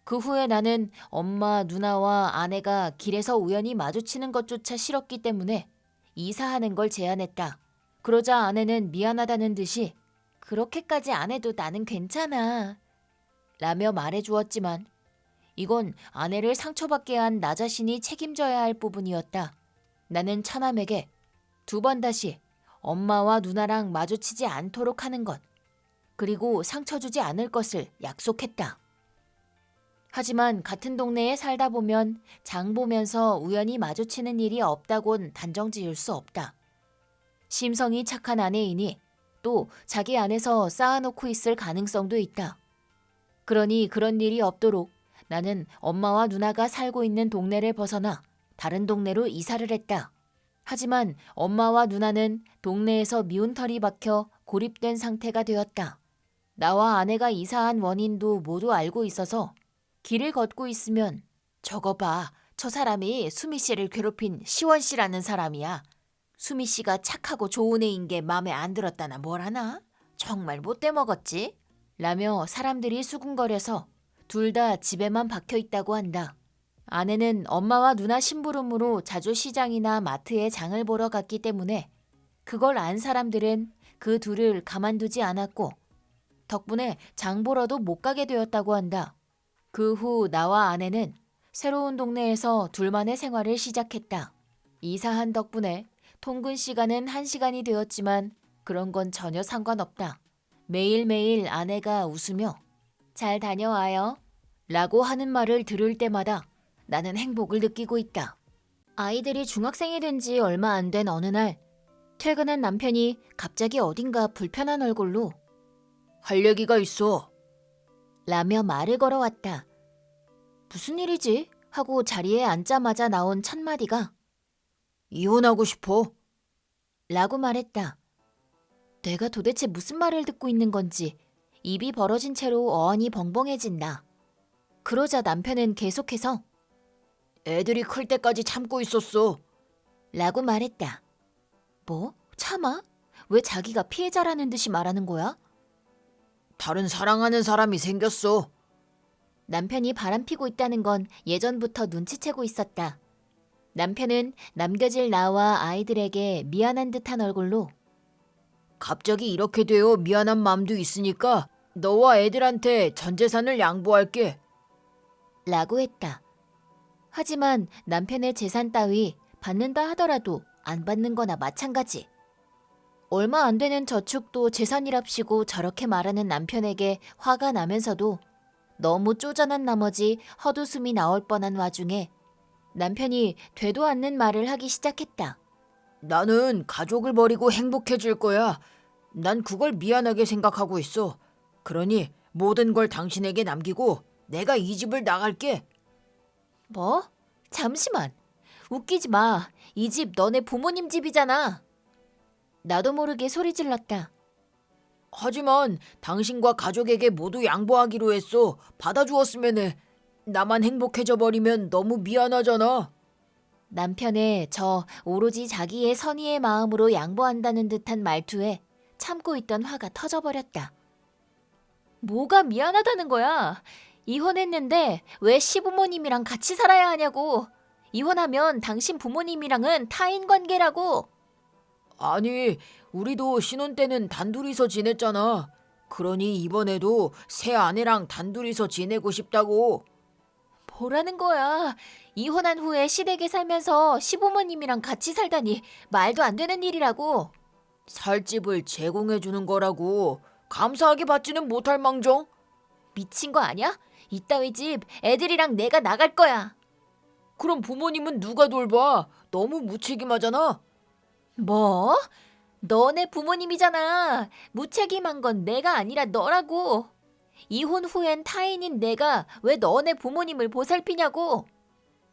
그 후에 나는 엄마, 누나와 아내가 길에서 우연히 마주치는 것조차 싫었기 때문에 이사하는 걸 제안했다. 그러자 아내는 미안하다는 듯이 그렇게까지 안 해도 나는 괜찮아 라며 말해주었지만 이건 아내를 상처받게 한 나 자신이 책임져야 할 부분이었다. 나는 처남에게 2번 다시 엄마와 누나랑 마주치지 않도록 하는 것 그리고 상처 주지 않을 것을 약속했다. 하지만 같은 동네에 살다 보면 장 보면서 우연히 마주치는 일이 없다곤 단정 지을 수 없다. 심성이 착한 아내이니 또 자기 안에서 쌓아놓고 있을 가능성도 있다. 그러니 그런 일이 없도록 나는 엄마와 누나가 살고 있는 동네를 벗어나 다른 동네로 이사를 했다. 하지만 엄마와 누나는 동네에서 미운 털이 박혀 고립된 상태가 되었다. 나와 아내가 이사한 원인도 모두 알고 있어서 길을 걷고 있으면 저거 봐, 저 사람이 수미 씨를 괴롭힌 시원 씨라는 사람이야. 수미 씨가 착하고 좋은 애인 게 마음에 안 들었다나 뭐라나? 정말 못돼 먹었지? 라며 사람들이 수군거려서 둘 다 집에만 박혀 있다고 한다. 아내는 엄마와 누나 심부름으로 자주 시장이나 마트에 장을 보러 갔기 때문에 그걸 안 사람들은 그 둘을 가만두지 않았고 덕분에 장 보러도 못 가게 되었다고 한다. 그 후 나와 아내는 새로운 동네에서 둘만의 생활을 시작했다. 이사한 덕분에 통근 시간은 1시간이 되었지만 그런 건 전혀 상관없다. 매일매일 아내가 웃으며 잘 다녀와요 라고 하는 말을 들을 때마다 나는 행복을 느끼고 있다. 아이들이 중학생이 된 지 얼마 안 된 어느 날 퇴근한 남편이 갑자기 어딘가 불편한 얼굴로 할 얘기가 있어 라며 말을 걸어왔다. 무슨 일이지? 하고 자리에 앉자마자 나온 첫 마디가 이혼하고 싶어 라고 말했다. 내가 도대체 무슨 말을 듣고 있는 건지 입이 벌어진 채로 어안이 벙벙해진 나. 그러자 남편은 계속해서 애들이 클 때까지 참고 있었어 라고 말했다. 뭐? 참아? 왜 자기가 피해자라는 듯이 말하는 거야? 다른 사랑하는 사람이 생겼어. 남편이 바람피고 있다는 건 예전부터 눈치채고 있었다. 남편은 남겨질 나와 아이들에게 미안한 듯한 얼굴로 갑자기 이렇게 되어 미안한 마음도 있으니까 너와 애들한테 전 재산을 양보할게 라고 했다. 하지만 남편의 재산 따위 받는다 하더라도 안 받는 거나 마찬가지. 얼마 안 되는 저축도 재산이랍시고 저렇게 말하는 남편에게 화가 나면서도 너무 쪼잔한 나머지 헛웃음이 나올 뻔한 와중에 남편이 되도 않는 말을 하기 시작했다. 나는 가족을 버리고 행복해질 거야. 난 그걸 미안하게 생각하고 있어. 그러니 모든 걸 당신에게 남기고 내가 이 집을 나갈게. 뭐? 잠시만. 웃기지 마. 이 집 너네 부모님 집이잖아. 나도 모르게 소리 질렀다. 하지만 당신과 가족에게 모두 양보하기로 했어. 받아주었으면 해. 나만 행복해져 버리면 너무 미안하잖아. 남편의 저 오로지 자기의 선의의 마음으로 양보한다는 듯한 말투에 참고 있던 화가 터져버렸다. 뭐가 미안하다는 거야? 이혼했는데 왜 시부모님이랑 같이 살아야 하냐고. 이혼하면 당신 부모님이랑은 타인 관계라고. 아니, 우리도 신혼 때는 단둘이서 지냈잖아. 그러니 이번에도 새 아내랑 단둘이서 지내고 싶다고. 뭐라는 거야? 이혼한 후에 시댁에 살면서 시부모님이랑 같이 살다니 말도 안 되는 일이라고. 살 집을 제공해 주는 거라고. 감사하게 받지는 못할 망정. 미친 거 아니야? 이따위 집 애들이랑 내가 나갈 거야. 그럼 부모님은 누가 돌봐? 너무 무책임하잖아. 뭐? 너네 부모님이잖아. 무책임한 건 내가 아니라 너라고. 이혼 후엔 타인인 내가 왜 너네 부모님을 보살피냐고.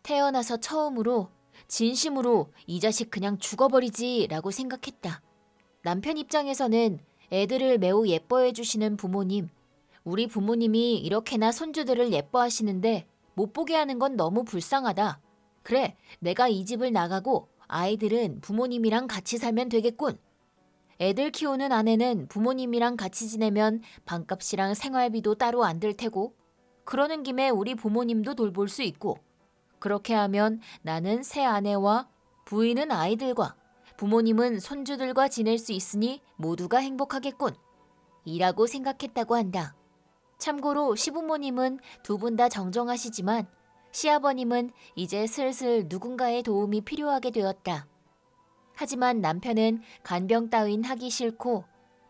태어나서 처음으로 진심으로 이 자식 그냥 죽어버리지라고 생각했다. 남편 입장에서는 애들을 매우 예뻐해 주시는 부모님, 우리 부모님이 이렇게나 손주들을 예뻐하시는데 못 보게 하는 건 너무 불쌍하다. 그래, 내가 이 집을 나가고 아이들은 부모님이랑 같이 살면 되겠군. 애들 키우는 아내는 부모님이랑 같이 지내면 방값이랑 생활비도 따로 안 들 테고, 그러는 김에 우리 부모님도 돌볼 수 있고, 그렇게 하면 나는 새 아내와 부인은 아이들과 부모님은 손주들과 지낼 수 있으니 모두가 행복하겠군. 이라고 생각했다고 한다. 참고로 시부모님은 두 분 다 정정하시지만 시아버님은 이제 슬슬 누군가의 도움이 필요하게 되었다. 하지만 남편은 간병 따윈 하기 싫고,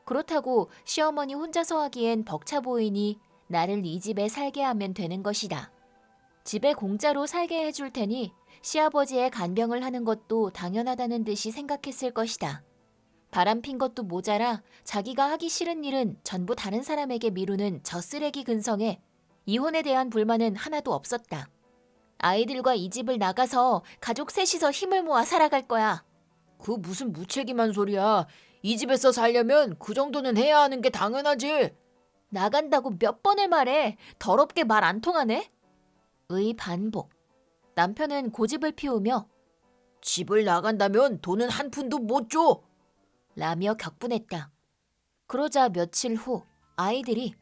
그렇다고 시어머니 혼자서 하기엔 벅차 보이니 나를 이 집에 살게 하면 되는 것이다. 집에 공짜로 살게 해줄 테니 시아버지의 간병을 하는 것도 당연하다는 듯이 생각했을 것이다. 바람핀 것도 모자라 자기가 하기 싫은 일은 전부 다른 사람에게 미루는 저 쓰레기 근성에 이혼에 대한 불만은 하나도 없었다. 아이들과 이 집을 나가서 가족 셋이서 힘을 모아 살아갈 거야. 그 무슨 무책임한 소리야. 이 집에서 살려면 그 정도는 해야 하는 게 당연하지. 나간다고 몇 번을 말해. 더럽게 말 안 통하네. 의 반복. 남편은 고집을 피우며 집을 나간다면 돈은 한 푼도 못 줘. 라며 격분했다. 그러자 며칠 후 아이들이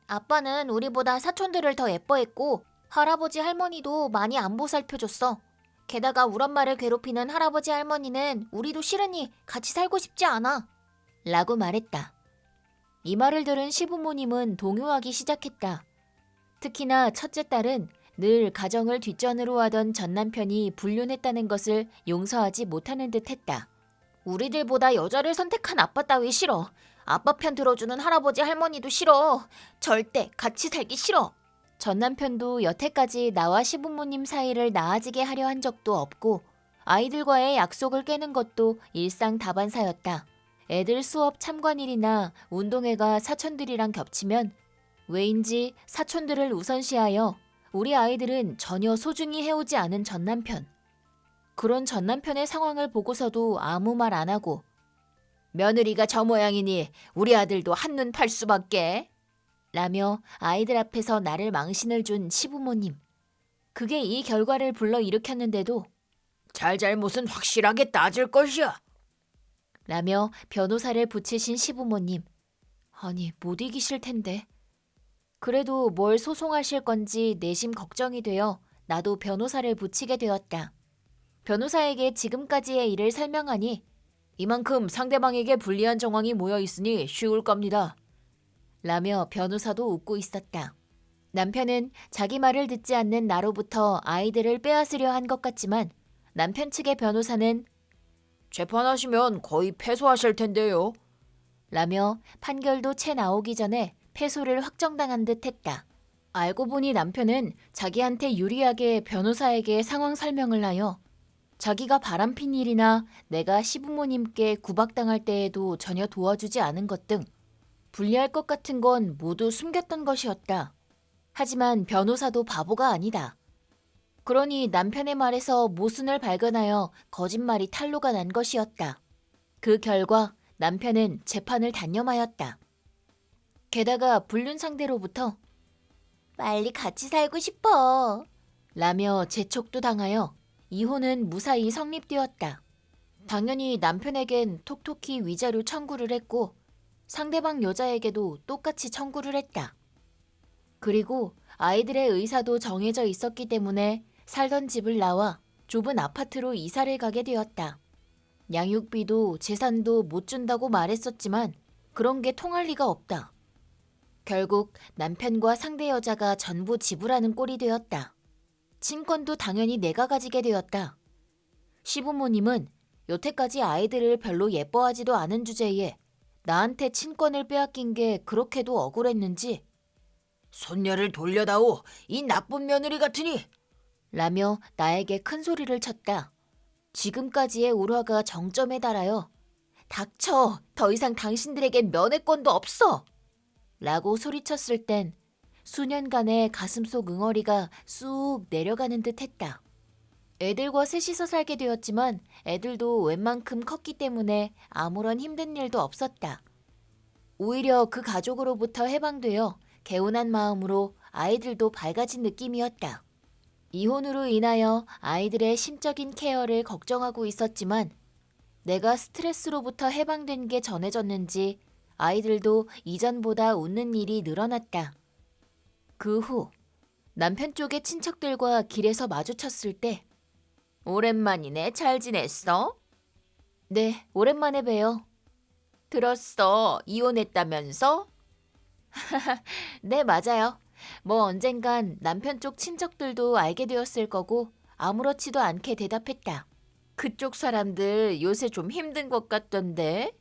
아빠는 우리보다 사촌들을 더 예뻐했고 할아버지 할머니도 많이 안 보살펴줬어. 게다가 우리 엄마를 괴롭히는 할아버지 할머니는 우리도 싫으니 같이 살고 싶지 않아. 라고 말했다. 이 말을 들은 시부모님은 동요하기 시작했다. 특히나 첫째 딸은 늘 가정을 뒷전으로 하던 전 남편이 불륜했다는 것을 용서하지 못하는 듯 했다. 우리들보다 여자를 선택한 아빠 따위 싫어. 아빠 편 들어주는 할아버지 할머니도 싫어. 절대 같이 살기 싫어. 전 남편도 여태까지 나와 시부모님 사이를 나아지게 하려 한 적도 없고 아이들과의 약속을 깨는 것도 일상 다반사였다. 애들 수업 참관일이나 운동회가 사촌들이랑 겹치면 왜인지 사촌들을 우선시하여 우리 아이들은 전혀 소중히 해오지 않은 전 남편. 그런 전 남편의 상황을 보고서도 아무 말 안 하고 며느리가 저 모양이니 우리 아들도 한눈 팔 수밖에 라며 아이들 앞에서 나를 망신을 준 시부모님. 그게 이 결과를 불러일으켰는데도 잘잘못은 확실하게 따질 것이야. 라며 변호사를 붙이신 시부모님. 아니, 못 이기실 텐데. 그래도 뭘 소송하실 건지 내심 걱정이 되어 나도 변호사를 붙이게 되었다. 변호사에게 지금까지의 일을 설명하니 이만큼 상대방에게 불리한 정황이 모여 있으니 쉬울 겁니다. 라며 변호사도 웃고 있었다. 남편은 자기 말을 듣지 않는 나로부터 아이들을 빼앗으려 한 것 같지만 남편 측의 변호사는 재판하시면 거의 패소하실 텐데요. 라며 판결도 채 나오기 전에 패소를 확정당한 듯 했다. 알고 보니 남편은 자기한테 유리하게 변호사에게 상황 설명을 하여 자기가 바람핀 일이나 내가 시부모님께 구박당할 때에도 전혀 도와주지 않은 것 등 불리할 것 같은 건 모두 숨겼던 것이었다. 하지만 변호사도 바보가 아니다. 그러니 남편의 말에서 모순을 발견하여 거짓말이 탄로가 난 것이었다. 그 결과 남편은 재판을 단념하였다. 게다가 불륜 상대로부터 빨리 같이 살고 싶어 라며 재촉도 당하여 이혼은 무사히 성립되었다. 당연히 남편에겐 톡톡히 위자료 청구를 했고 상대방 여자에게도 똑같이 청구를 했다. 그리고 아이들의 의사도 정해져 있었기 때문에 살던 집을 나와 좁은 아파트로 이사를 가게 되었다. 양육비도 재산도 못 준다고 말했었지만 그런 게 통할 리가 없다. 결국 남편과 상대 여자가 전부 지불하는 꼴이 되었다. 친권도 당연히 내가 가지게 되었다. 시부모님은 여태까지 아이들을 별로 예뻐하지도 않은 주제에 나한테 친권을 빼앗긴 게 그렇게도 억울했는지 손녀를 돌려다오, 이 나쁜 며느리 같으니. 라며 나에게 큰 소리를 쳤다. 지금까지의 울화가 정점에 달하여 닥쳐! 더 이상 당신들에겐 면회권도 없어! 라고 소리쳤을 땐 수년간의 가슴속 응어리가 쑥 내려가는 듯 했다. 애들과 셋이서 살게 되었지만 애들도 웬만큼 컸기 때문에 아무런 힘든 일도 없었다. 오히려 그 가족으로부터 해방되어 개운한 마음으로 아이들도 밝아진 느낌이었다. 이혼으로 인하여 아이들의 심적인 케어를 걱정하고 있었지만 내가 스트레스로부터 해방된 게 전해졌는지 아이들도 이전보다 웃는 일이 늘어났다. 그 후 남편 쪽의 친척들과 길에서 마주쳤을 때 오랜만이네, 잘 지냈어? 네, 오랜만에 봬요. 들었어, 이혼했다면서? 네, 맞아요. 뭐 언젠간 남편 쪽 친척들도 알게 되었을 거고 아무렇지도 않게 대답했다. 그쪽 사람들 요새 좀 힘든 것 같던데?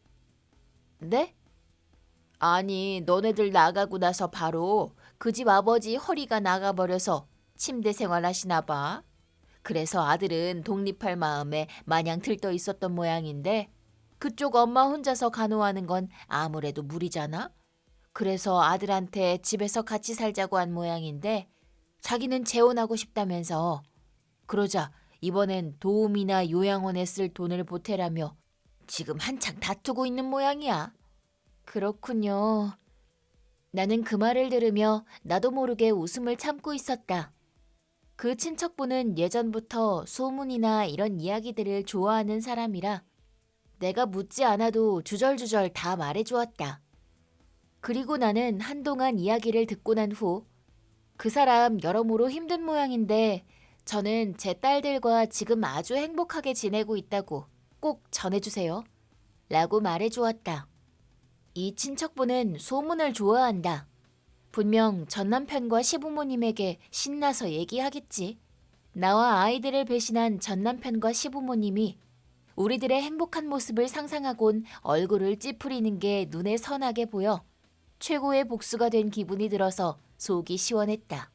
네? 아니, 너네들 나가고 나서 바로 그 집 아버지 허리가 나가버려서 침대 생활하시나 봐. 그래서 아들은 독립할 마음에 마냥 들떠 있었던 모양인데 그쪽 엄마 혼자서 간호하는 건 아무래도 무리잖아? 그래서 아들한테 집에서 같이 살자고 한 모양인데 자기는 재혼하고 싶다면서 그러자 이번엔 도움이나 요양원에 쓸 돈을 보태라며 지금 한창 다투고 있는 모양이야. 그렇군요. 나는 그 말을 들으며 나도 모르게 웃음을 참고 있었다. 그 친척분은 예전부터 소문이나 이런 이야기들을 좋아하는 사람이라 내가 묻지 않아도 주절주절 다 말해주었다. 그리고 나는 한동안 이야기를 듣고 난 후 그 사람 여러모로 힘든 모양인데 저는 제 딸들과 지금 아주 행복하게 지내고 있다고 꼭 전해주세요. 라고 말해주었다. 이 친척분은 소문을 좋아한다. 분명 전 남편과 시부모님에게 신나서 얘기하겠지. 나와 아이들을 배신한 전 남편과 시부모님이 우리들의 행복한 모습을 상상하곤 얼굴을 찌푸리는 게 눈에 선하게 보여 최고의 복수가 된 기분이 들어서 속이 시원했다.